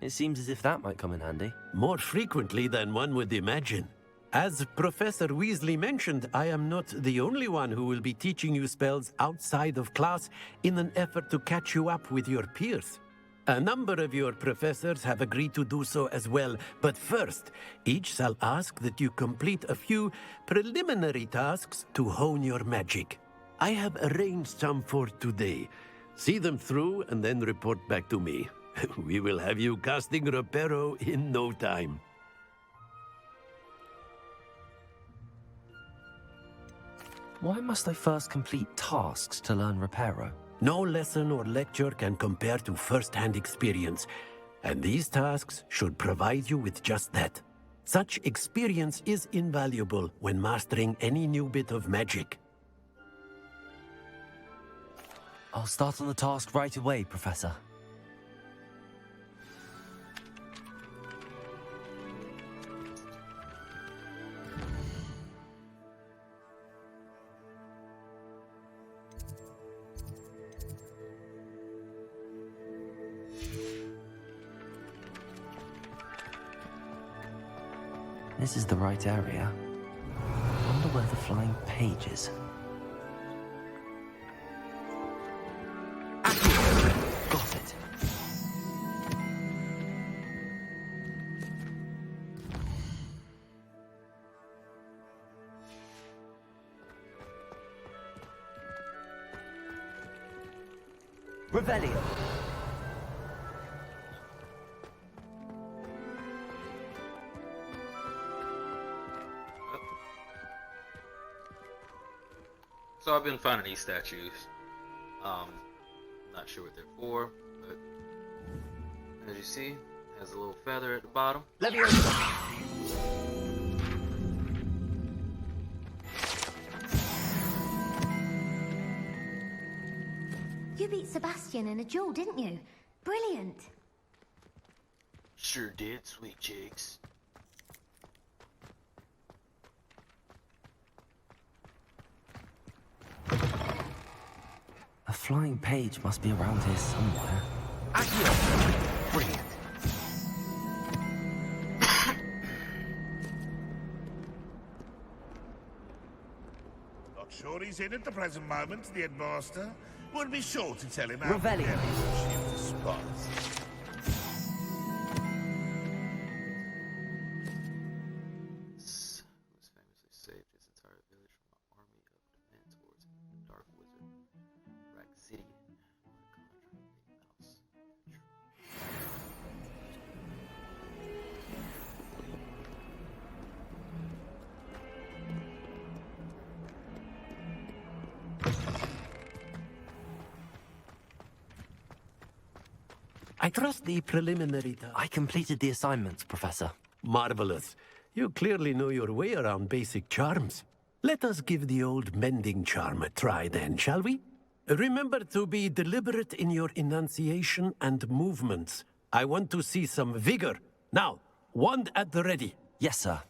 It seems as if that might come in handy. More frequently than one would imagine. As Professor Weasley mentioned, I am not the only one who will be teaching you spells outside of class in an effort to catch you up with your peers. A number of your professors have agreed to do so as well, but first, each shall ask that you complete a few preliminary tasks to hone your magic. I have arranged some for today. See them through and then report back to me. We will have you casting Reparo in no time. Why must I first complete tasks to learn Reparo? No lesson or lecture can compare to first-hand experience. And these tasks should provide you with just that. Such experience is invaluable when mastering any new bit of magic. I'll start on the task right away, Professor. This is the right area. I wonder where the flying page is. Got it. Revelio. So I've been finding these statues. Not sure what they're for, but as you see, it has a little feather at the bottom. You beat Sebastian in a duel, didn't you? Brilliant. Sure did, sweet cheeks. A flying page must be around here somewhere. Brilliant. Not sure he's in at the present moment, the headmaster. We'll be sure to tell him how Revelio. to spot. Who's famously saved his entire village from an army of dementors and a dark wizard, Raxidian, mouse. I trust the preliminary I completed the assignments, Professor. Marvelous. You clearly know your way around basic charms. Let us give the old mending charm a try then, shall we? Remember to be deliberate in your enunciation and movements. I want to see some vigor. Now, wand at the ready. Yes, sir.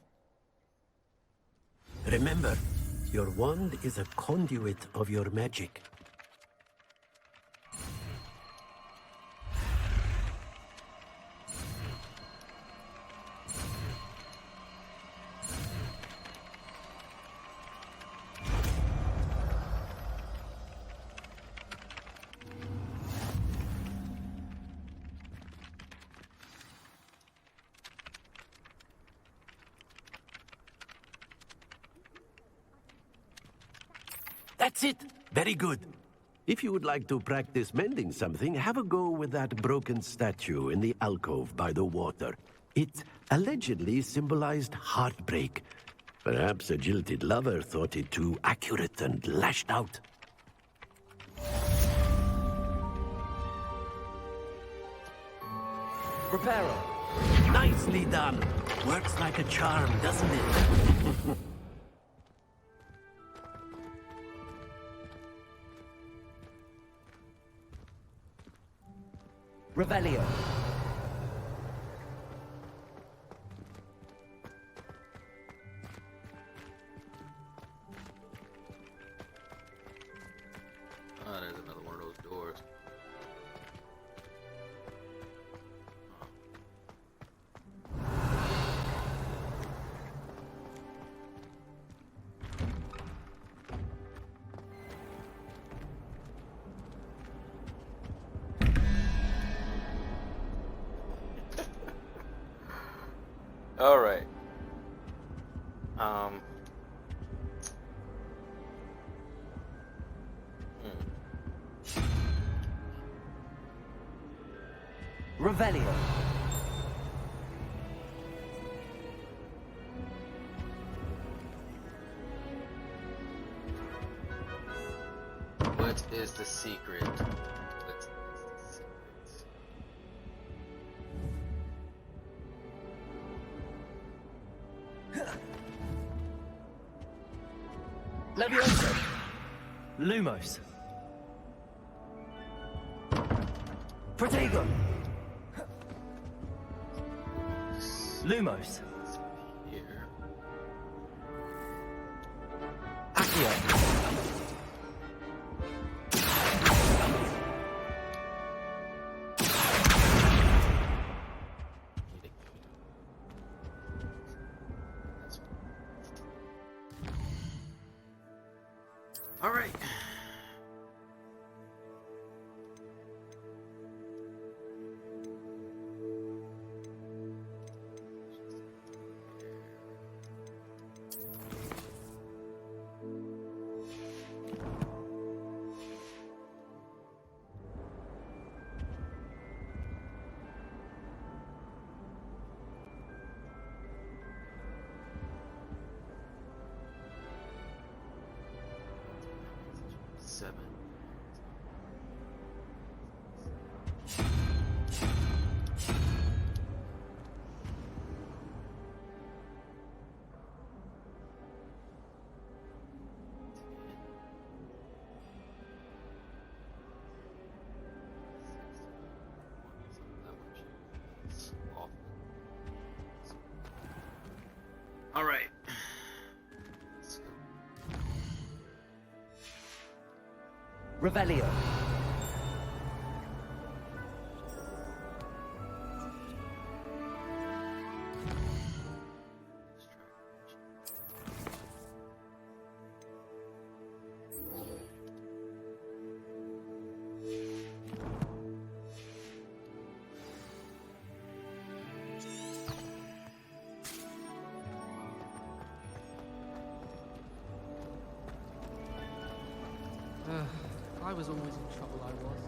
Remember, your wand is a conduit of your magic. That's it. Very good. If you would like to practice mending something, have a go with that broken statue in the alcove by the water. It allegedly symbolized heartbreak. Perhaps a jilted lover thought it too accurate and lashed out. Reparo. Nicely done. Works like a charm, doesn't it? Revelio. Ah, there's another one of those doors. All right. Revelio. What is the secret? What is the secret? Levioso! Lumos! Protego! Lumos! Here. Accio! All right. Seven. All right. Revelio. I was always in trouble, I was.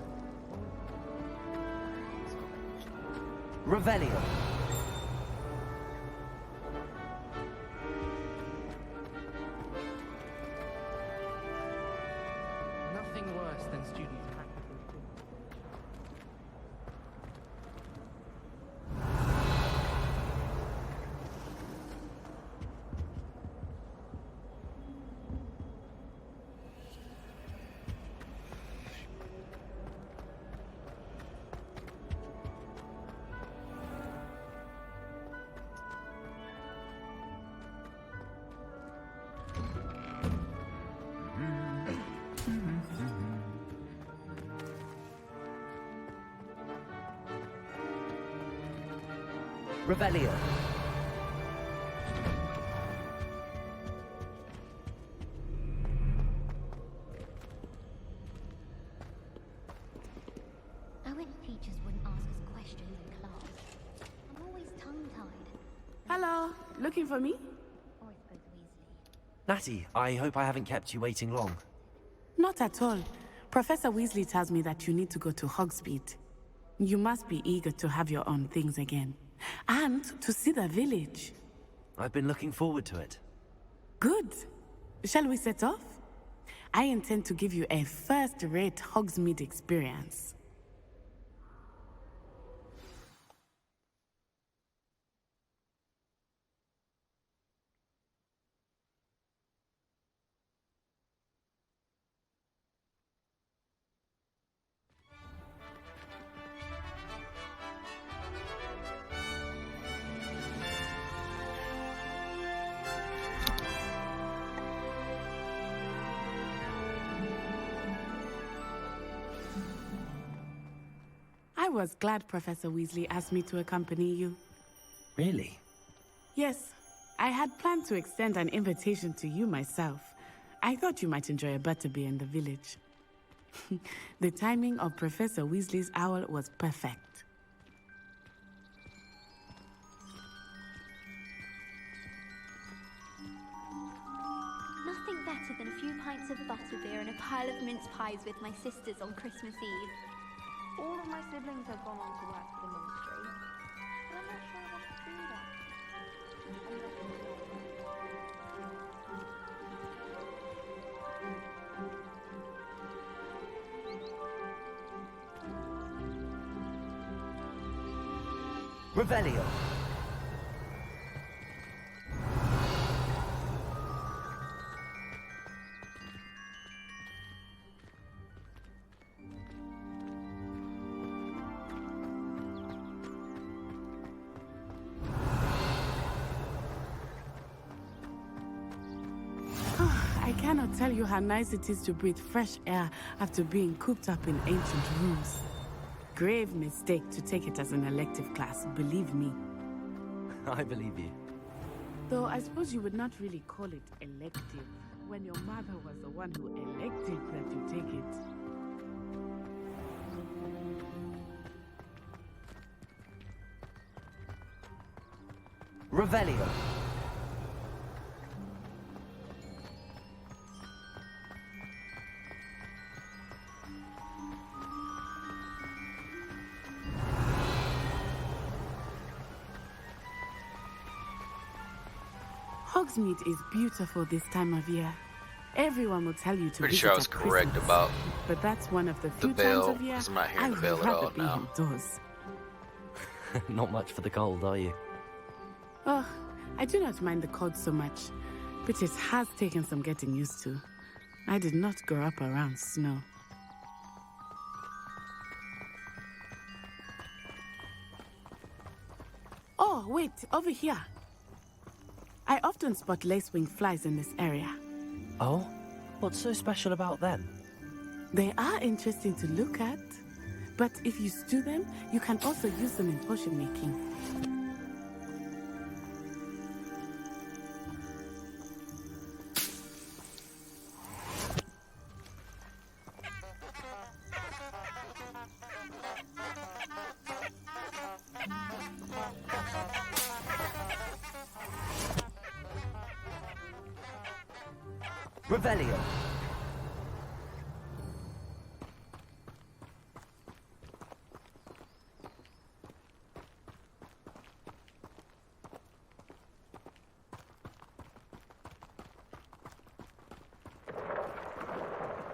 Revelio. Nothing worse than students practicing. Revelio. I wish teachers wouldn't ask us questions in class. I'm always tongue-tied. Hello, looking for me? Or I suppose Weasley. Natty, I hope I haven't kept you waiting long. Not at all. Professor Weasley tells me that you need to go to Hogsmeade. You must be eager to have your own things again. And to see the village. I've been looking forward to it. Good. Shall we set off? I intend to give you a first-rate Hogsmeade experience. I was glad Professor Weasley asked me to accompany you. Really? Yes, I had planned to extend an invitation to you myself. I thought you might enjoy a butterbeer in the village. The timing of Professor Weasley's owl was perfect. Nothing better than a few pints of butterbeer and a pile of mince pies with my sisters on Christmas Eve. All of my siblings have gone on to work for the ministry, but I'm not sure I want to do that. Revelio. I cannot tell you how nice it is to breathe fresh air after being cooped up in ancient rooms. Grave mistake to take it as an elective class, believe me. I believe you. Though I suppose you would not really call it elective when your mother was the one who elected that you take it. Revelio. Hogsmeade is beautiful this time of year. Everyone will tell you to Pretty visit sure I was at correct Christmas, about but that's one of the the few bell, times of year 'cause I'm not hearing I the would bell at rather all be now. indoors. Not much for the cold, are you? Oh, I do not mind the cold so much, but it has taken some getting used to. I did not grow up around snow. Oh, wait, over here. I often spot lacewing flies in this area. Oh? What's so special about them? They are interesting to look at, but if you stew them, you can also use them in potion making. Revelio.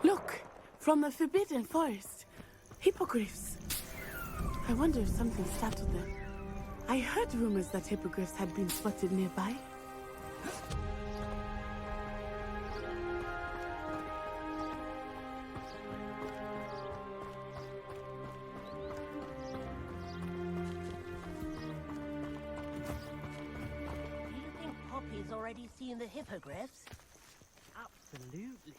Look, from the Forbidden Forest. Hippogriffs. I wonder if something startled them. I heard rumors that hippogriffs had been spotted nearby. Do you think Poppy's already seen the hippogriffs? Absolutely.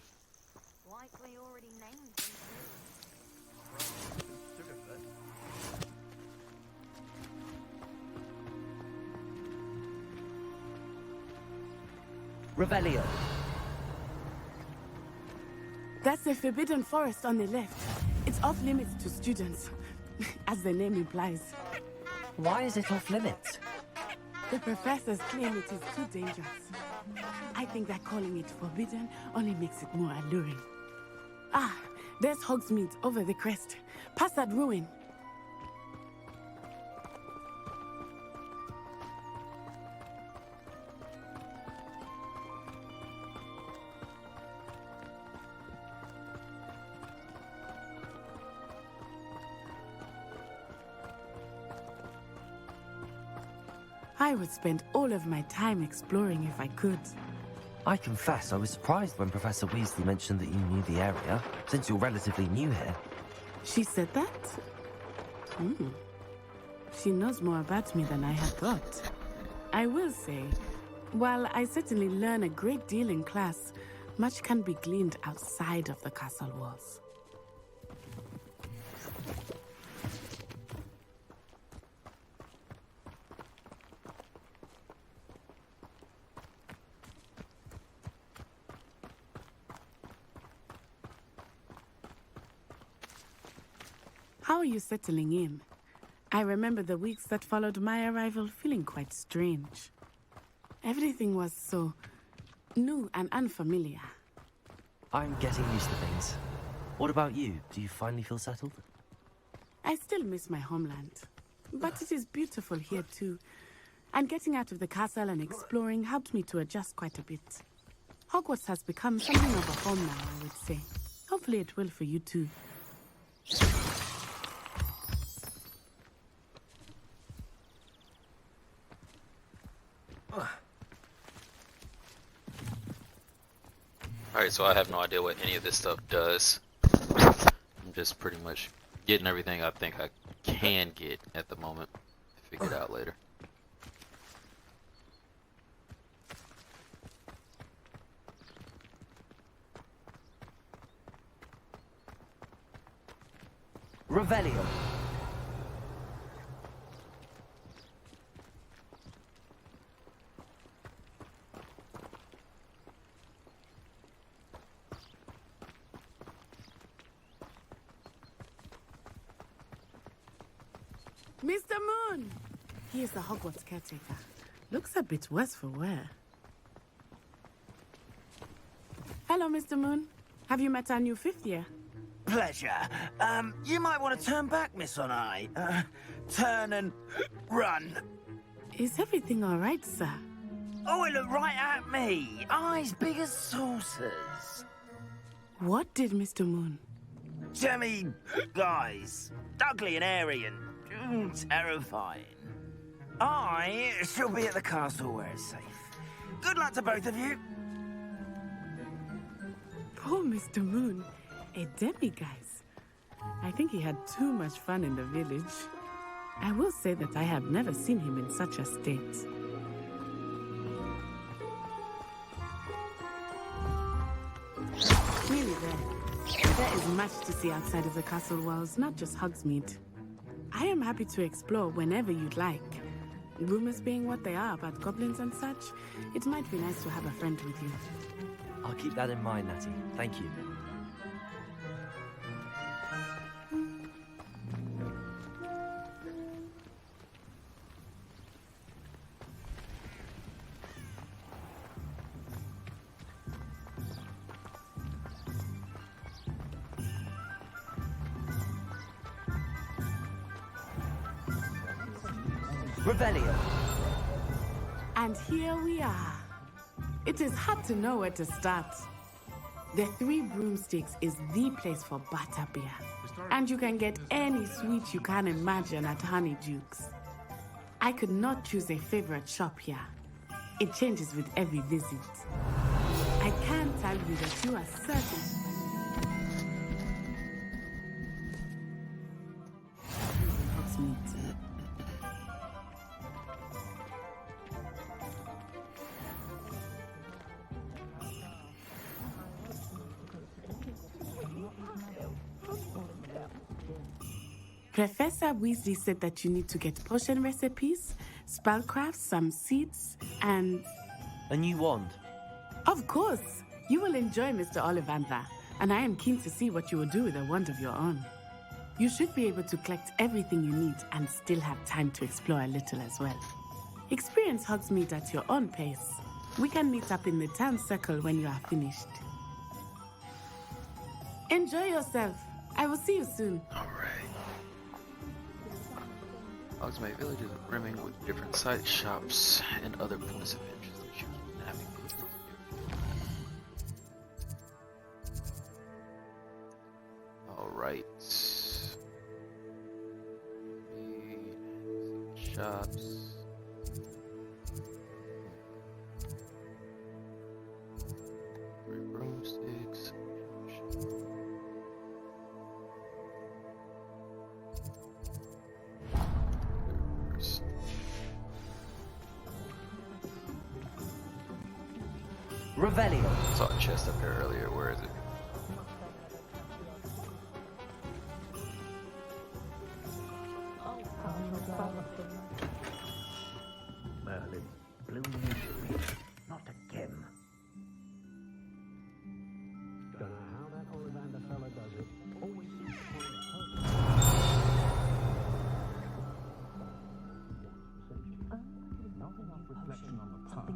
Likely already named them. Revelio. That's the Forbidden Forest on the left. It's off limits to students, as the name implies. Why is it off limits? The professors claim it is too dangerous. I think that calling it forbidden only makes it more alluring. Ah, there's Hogsmeade over the crest. Past that ruin. I would spend all of my time exploring if I could. I confess I was surprised when Professor Weasley mentioned that you knew the area, since you're relatively new here. She said that? She knows more about me than I had thought. I will say, while I certainly learn a great deal in class, much can be gleaned outside of the castle walls. How are you settling in? I remember the weeks that followed my arrival feeling quite strange. Everything was so new and unfamiliar. I'm getting used to things. What about you? Do you finally feel settled? I still miss my homeland, but it is beautiful here too. And getting out of the castle and exploring helped me to adjust quite a bit. Hogwarts has become something of a home now, I would say. Hopefully it will for you too. Alright, so I have no idea what any of this stuff does. I'm just pretty much getting everything I think I can get at the moment. Figure it out later. Revelio. Mr. Moon! He is the Hogwarts caretaker. Looks a bit worse for wear. Hello, Mr. Moon. Have you met our new fifth year? Pleasure. You might want to turn back, Miss Onai. Turn and run. Is everything all right, sir? Oh, it looked right at me. Eyes big as saucers. What did Mr. Moon? Jemmy guys. Ugly and airy and terrifying. I shall be at the castle where it's safe. Good luck to both of you. Poor Mr. Moon. A demiguise. I think he had too much fun in the village. I will say that I have never seen him in such a state. Nearly there. There is much to see outside of the castle walls, not just Hogsmeade. I am happy to explore whenever you'd like. Rumors being what they are about goblins and such, it might be nice to have a friend with you. I'll keep that in mind, Natty. Thank you. Revelio. And here we are. It is hard to know where to start. The Three Broomsticks is the place for butterbeer. And you can get any sweet you can imagine at Honeyduke's. I could not choose a favorite shop here. It changes with every visit. I can tell you that you are certain. Hogsmeade. Professor Weasley said that you need to get potion recipes, spellcrafts, some seeds, and... A new wand? Of course! You will enjoy Mr. Ollivander, and I am keen to see what you will do with a wand of your own. You should be able to collect everything you need and still have time to explore a little as well. Experience Hogsmeade at your own pace. We can meet up in the town circle when you are finished. Enjoy yourself. I will see you soon. Alright. Hogsmeade Village is brimming with different side shops and other points of interest that you can navigate. Alright. Shops. Three broomsticks. Revelio. I saw a chest up here earlier. Where is it? Merlin, bloom misery, not again. Don't know how that Ollivander fella does it. Always seems to find not enough reflection on the past.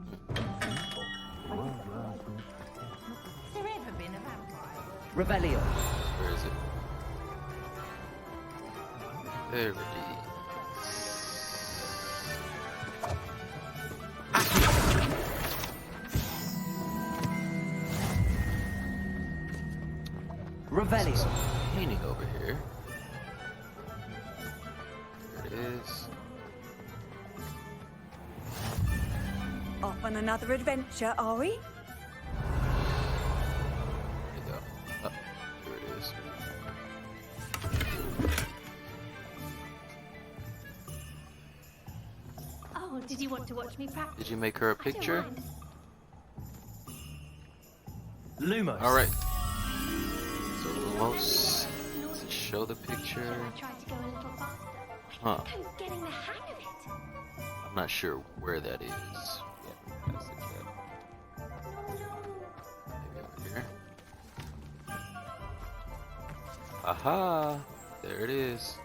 Has there ever been a vampire? Revelio. Where is it? There it is. Revelio. Some painting over here. There it is. Off on another adventure, are we? There you go. Oh, here it is. Oh, did you want to watch me practice? Did you make her a picture? Lumos. Alright. So Lumos is show the picture? I tried to go a little faster. Huh. I'm getting the hang of it. I'm not sure where that is. Yeah, past the cat. Maybe over here. Aha! There it is.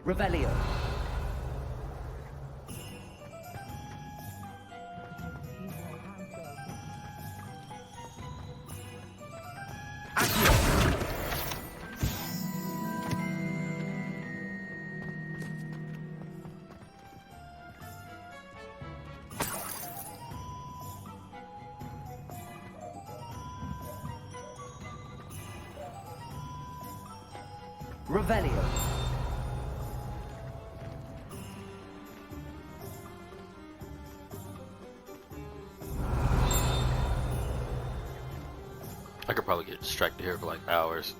Revelio. Revelio. I could probably get distracted here for like hours.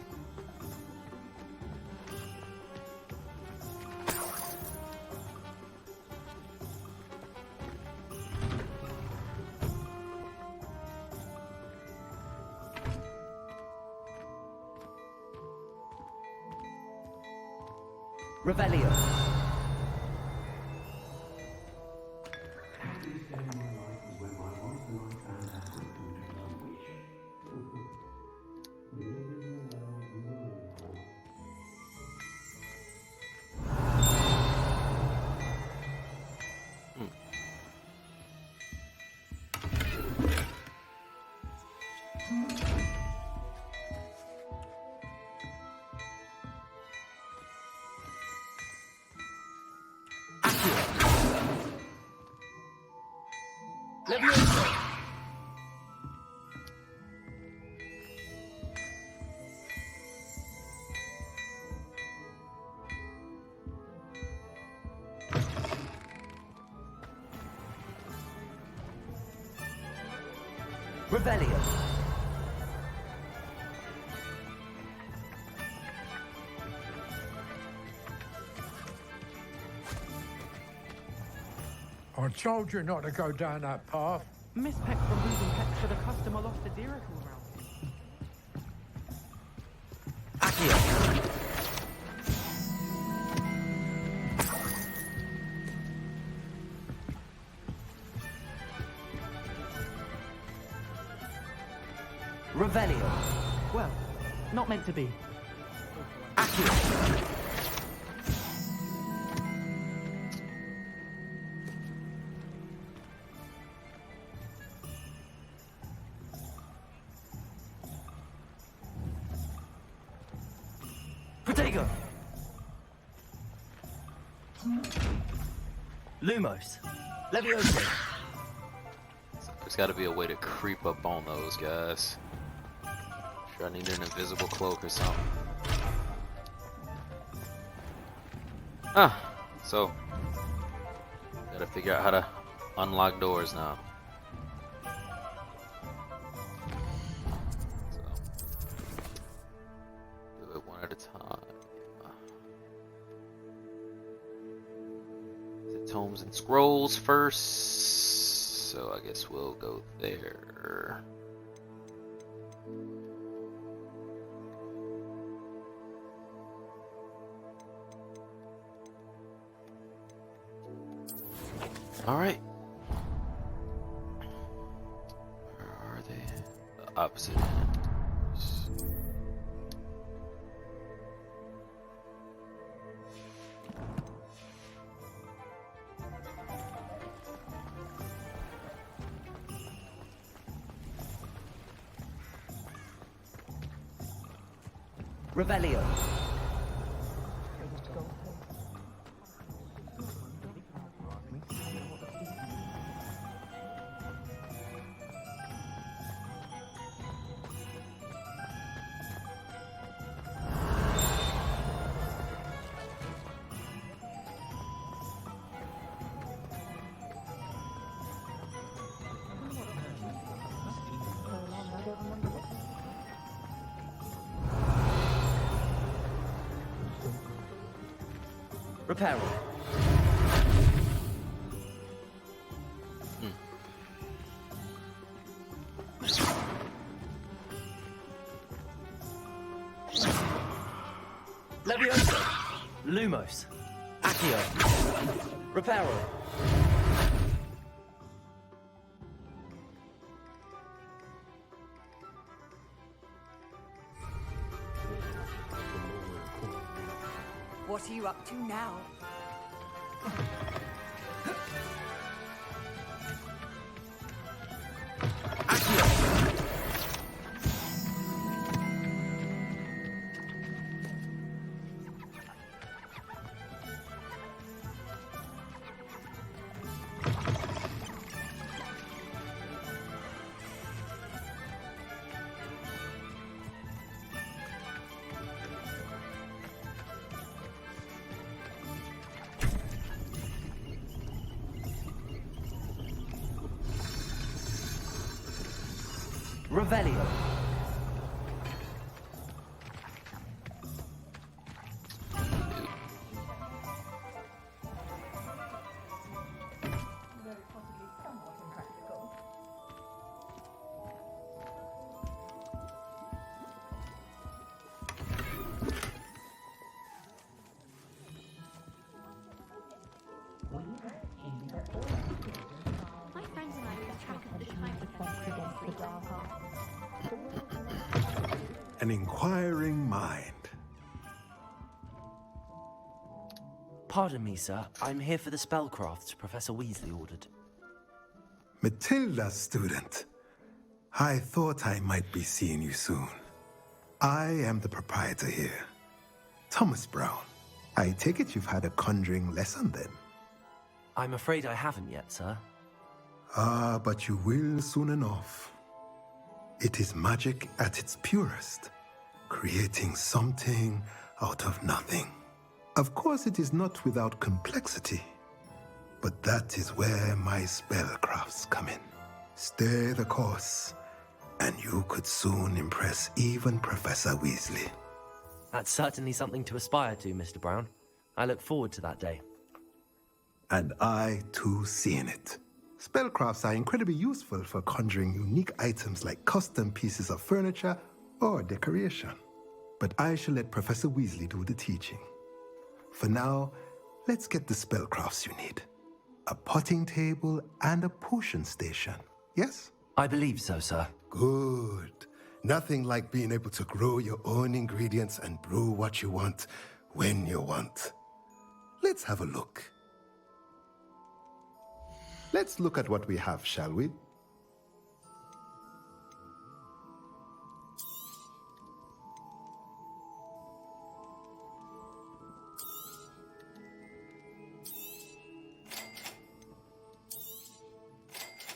Revelio. Revelio. I told you not to go down that path. Miss Peck removing pets for the customer lost a deer around. Revelio. Well, not meant to be. Accio. Protego. Lumos. Levioso. There's got to be a way to creep up on those guys. Sure, I need an invisible cloak or something. So gotta figure out how to unlock doors now. So do it one at a time. Is it tomes and scrolls first? So I guess we'll go there. All right. Where are they? The opposite ends. Revelio. Reparo. Levioso. Lumos. Accio. Reparo. What are you up to now? Revelio. My friends and I keep track of the time against the dark arts. An inquiring mind. Pardon me, sir. I'm here for the spellcrafts Professor Weasley ordered. Matilda, student. I thought I might be seeing you soon. I am the proprietor here, Thomas Brown. I take it you've had a conjuring lesson then? I'm afraid I haven't yet, sir. Ah, but you will soon enough. It is magic at its purest, creating something out of nothing. Of course, it is not without complexity, but that is where my spellcrafts come in. Stay the course, and you could soon impress even Professor Weasley. That's certainly something to aspire to, Mr. Brown. I look forward to that day. And I, too, seeing it. Spellcrafts are incredibly useful for conjuring unique items like custom pieces of furniture or decoration. But I shall let Professor Weasley do the teaching. For now, let's get the spellcrafts you need. A potting table and a potion station, yes? I believe so, sir. Good. Nothing like being able to grow your own ingredients and brew what you want when you want. Let's have a look. Let's look at what we have, shall we?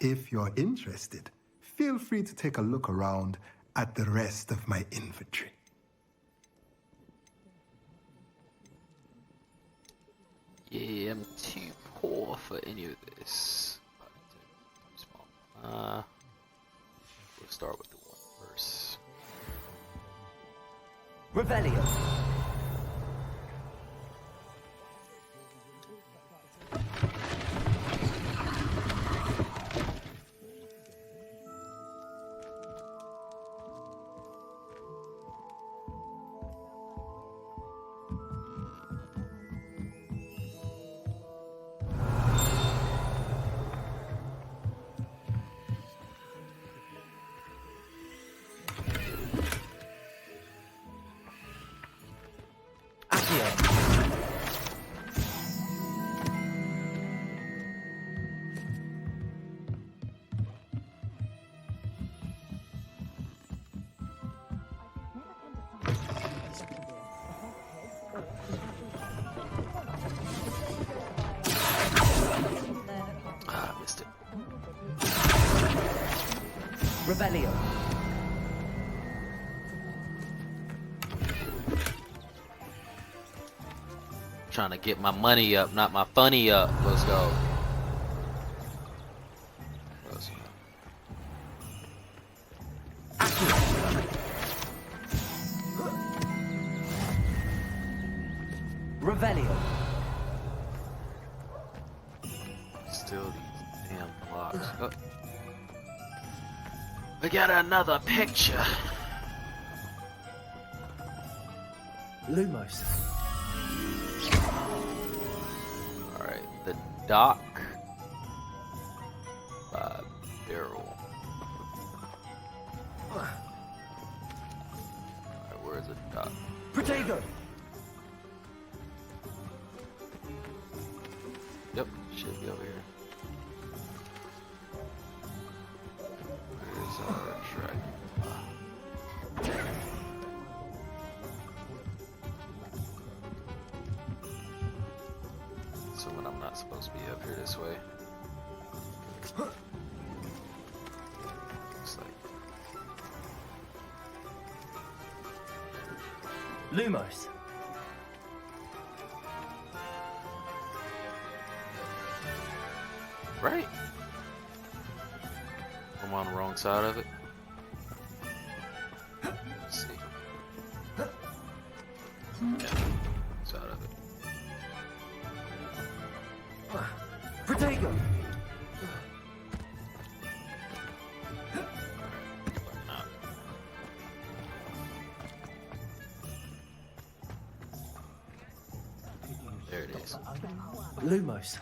If you're interested, feel free to take a look around at the rest of my inventory. Yeah, I'm too poor for any of this. We'll start with the one verse. Revelio. Missed it. Revelio. Trying to get my money up, not my funny up. Let's go. Revelio. I got another picture. Lumos. Alright, the dock barrel. Alright, where's the dock? Protego! Yep, should be over here. Where's our track? So when I'm not supposed to be up here this way. Looks like Lumos. right. I'm on the wrong side of it. Let's see. Yeah, side of it. Protego! There it is. Lumos.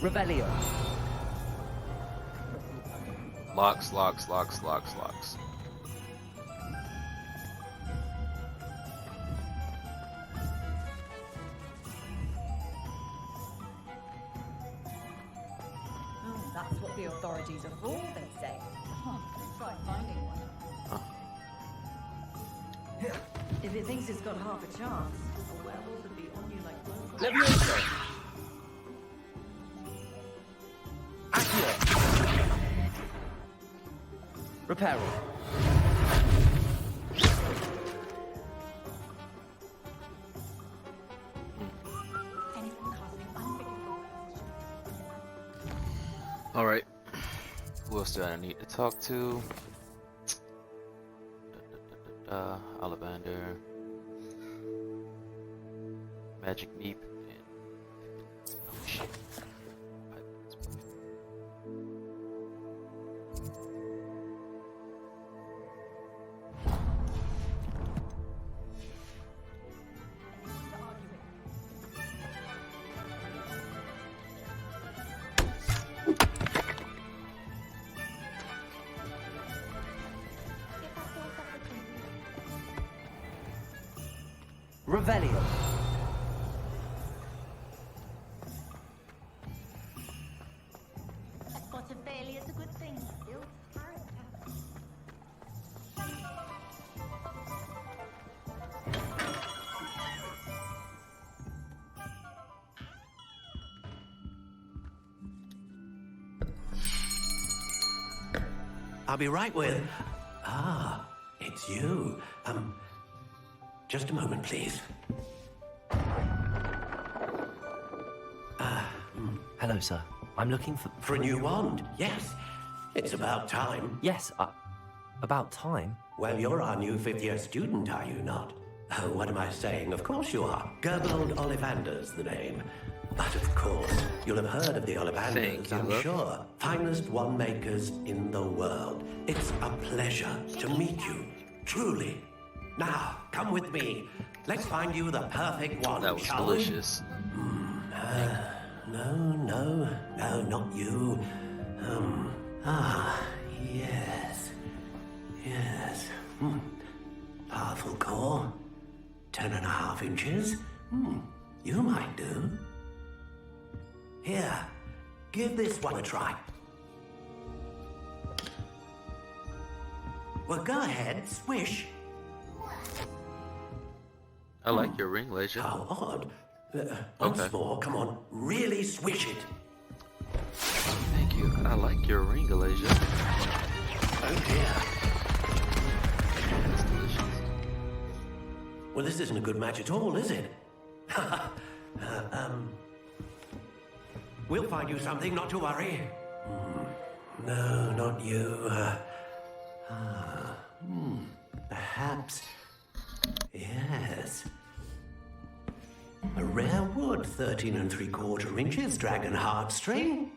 Rebellion. Locks, locks, locks, locks, locks. Oh, that's what the authorities are for, they say. Try finding one. If it thinks it's got half a chance, a werewolf would be on you like... Let me in. Repair. All right. Who else do I need to talk to? Ollivander, Magic Meep, and oh shit. Revelio. A spot of failure is a good thing. Build character. I'll be right with... Ah, it's you. Just a moment, please. Hello, sir. I'm looking For a new wand, yes. It's about time. Yes, about time? Well, you're our new fifth-year student, are you not? Oh, what am I saying? Of course you are. Gerbold Ollivander's the name. But of course, you'll have heard of the Ollivanders, I'm sure. Finest wand makers in the world. It's a pleasure to meet you, truly. Now, come with me. Let's find you the perfect one, That was shall delicious. No, not you. Yes. Powerful core. 10.5 inches. You might do. Here, Give this one a try. Well, go ahead, swish. I like your ring, Leisure. How odd. Once more, come on, really swish it. Thank you. I like your ring, Leisure. Oh dear. That's delicious. Well, this isn't a good match at all, is it? We'll find you something, not to worry. No, not you. Perhaps. Yes. A rare wood, 13 3/4 inches, dragon heartstring.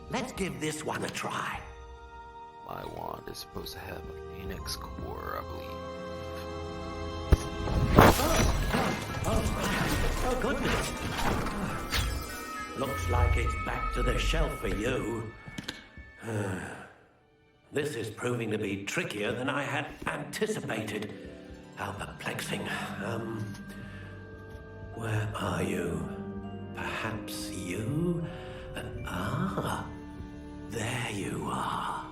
Let's give this one a try. My wand is supposed to have a phoenix core, I believe. Oh, goodness. Looks like it's back to the shelf for you. This is proving to be trickier than I had anticipated. How perplexing. Where are you? Perhaps you? There you are.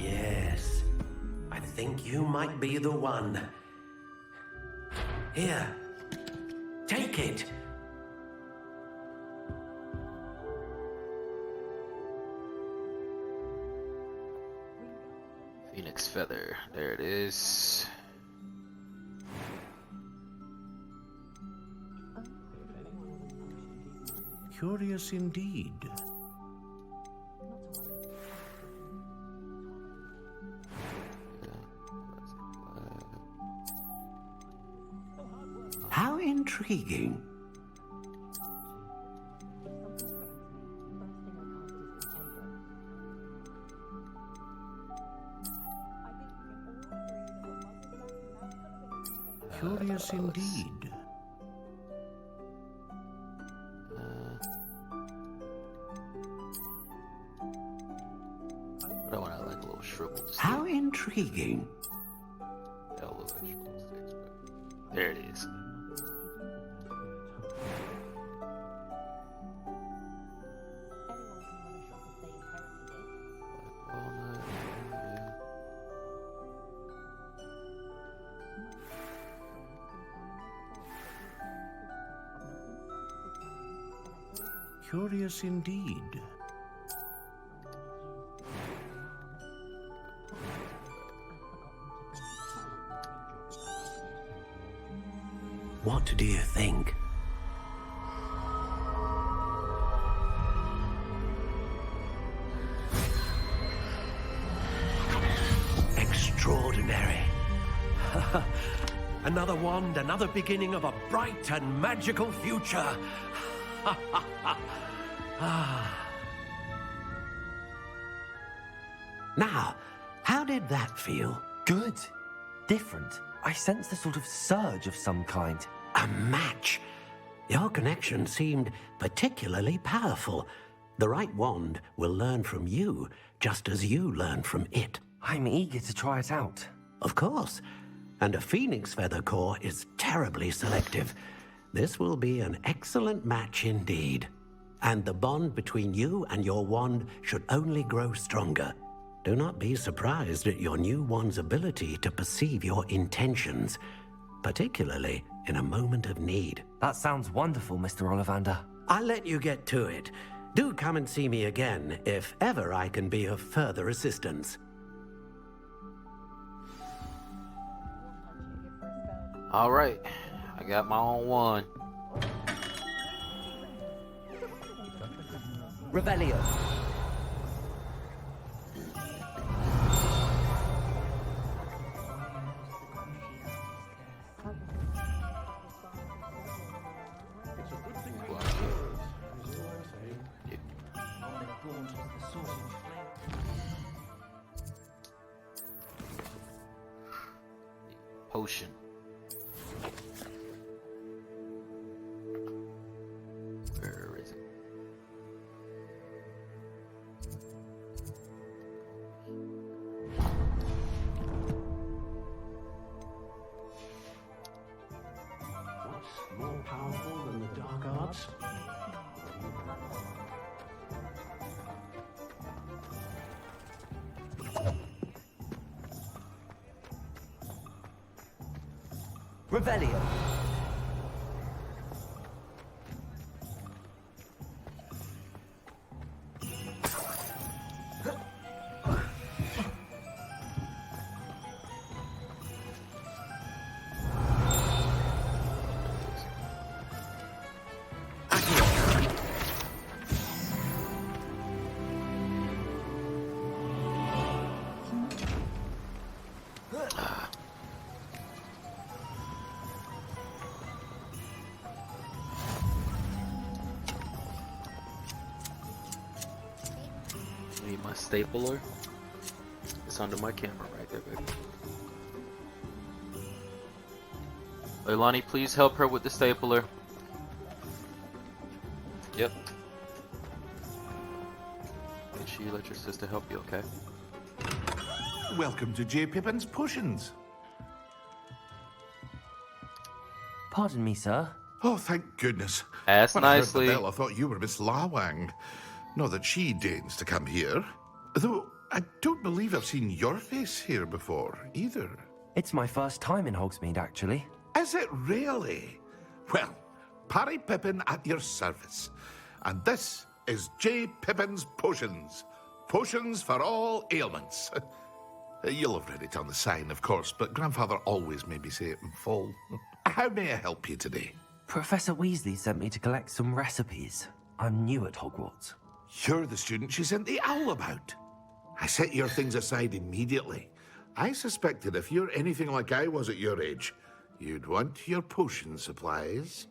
Yes, I think you might be the one. Here, take it. Phoenix feather. There it is. Curious indeed. How intriguing. Curious indeed. I don't want to like a little shriveled stick. How intriguing. Yeah, a little bit shriveled sticks, but there it is. Curious indeed. What do you think? Extraordinary. Another wand, another beginning of a bright and magical future. Now, how did that feel? Good. Different. I sensed a sort of surge of some kind. A match. Your connection seemed particularly powerful. The right wand will learn from you, just as you learn from it. I'm eager to try it out. Of course. And a phoenix feather core is terribly selective. This will be an excellent match indeed. And the bond between you and your wand should only grow stronger. Do not be surprised at your new wand's ability to perceive your intentions, particularly in a moment of need. That sounds wonderful, Mr. Ollivander. I'll let you get to it. Do come and see me again if ever I can be of further assistance. All right, I got my own one. Revelio. Potion. Where is it? more powerful than the dark arts? Revelio. Need my stapler. It's under my camera right there, baby. Leilani, please help her with the stapler. Yep. Make sure you let your sister help you, okay? Welcome to J. Pippin's Potions. Pardon me, sir. Oh, thank goodness. Ask when nicely. I heard the bell, I thought you were Miss Lawang. Not that she deigns to come here. Though, I don't believe I've seen your face here before, either. It's my first time in Hogsmeade, actually. Is it really? Well, Parry Pippin at your service. And this is J. Pippin's Potions. Potions for all ailments. You'll have read it on the sign, of course, but Grandfather always made me say it in full. How may I help you today? Professor Weasley sent me to collect some recipes. I'm new at Hogwarts. You're the student she sent the owl about. I set your things aside immediately. I suspected if you're anything like I was at your age, you'd want your potion supplies.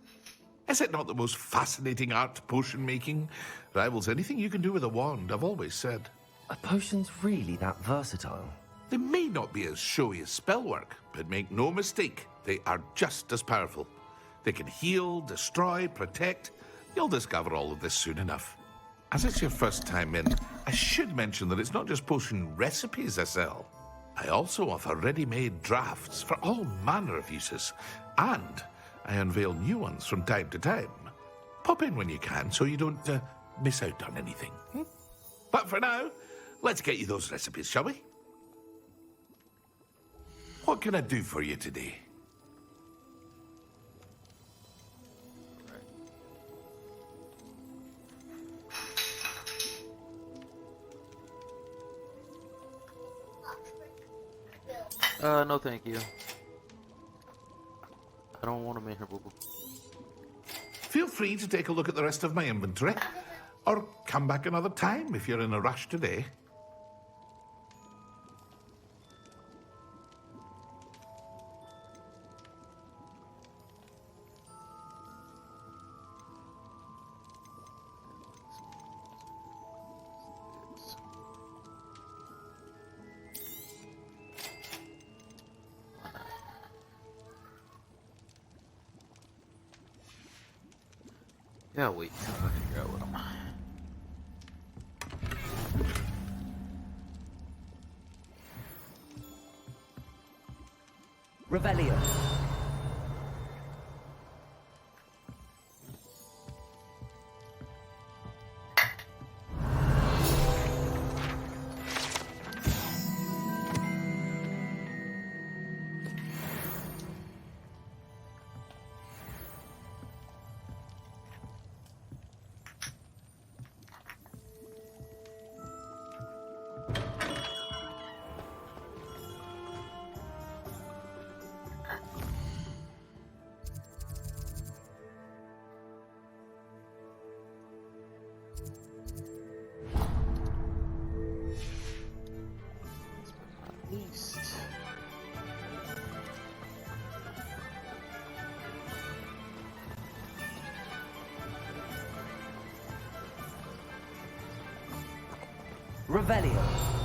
Is it not the most fascinating art, potion making? Rivals anything you can do with a wand, I've always said. Are potions really that versatile? They may not be as showy as spellwork, but make no mistake, they are just as powerful. They can heal, destroy, protect. You'll discover all of this soon enough. As it's your first time in, I should mention that it's not just potion recipes I sell. I also offer ready-made drafts for all manner of uses, and I unveil new ones from time to time. Pop in when you can so you don't miss out on anything. But for now, let's get you those recipes, shall we? What can I do for you today? No thank you. I don't want to make her boo-boo. Feel free to take a look at the rest of my inventory, or come back another time if you're in a rush today. Yeah, wait till I figure out what I'm. Revelio. Revelio.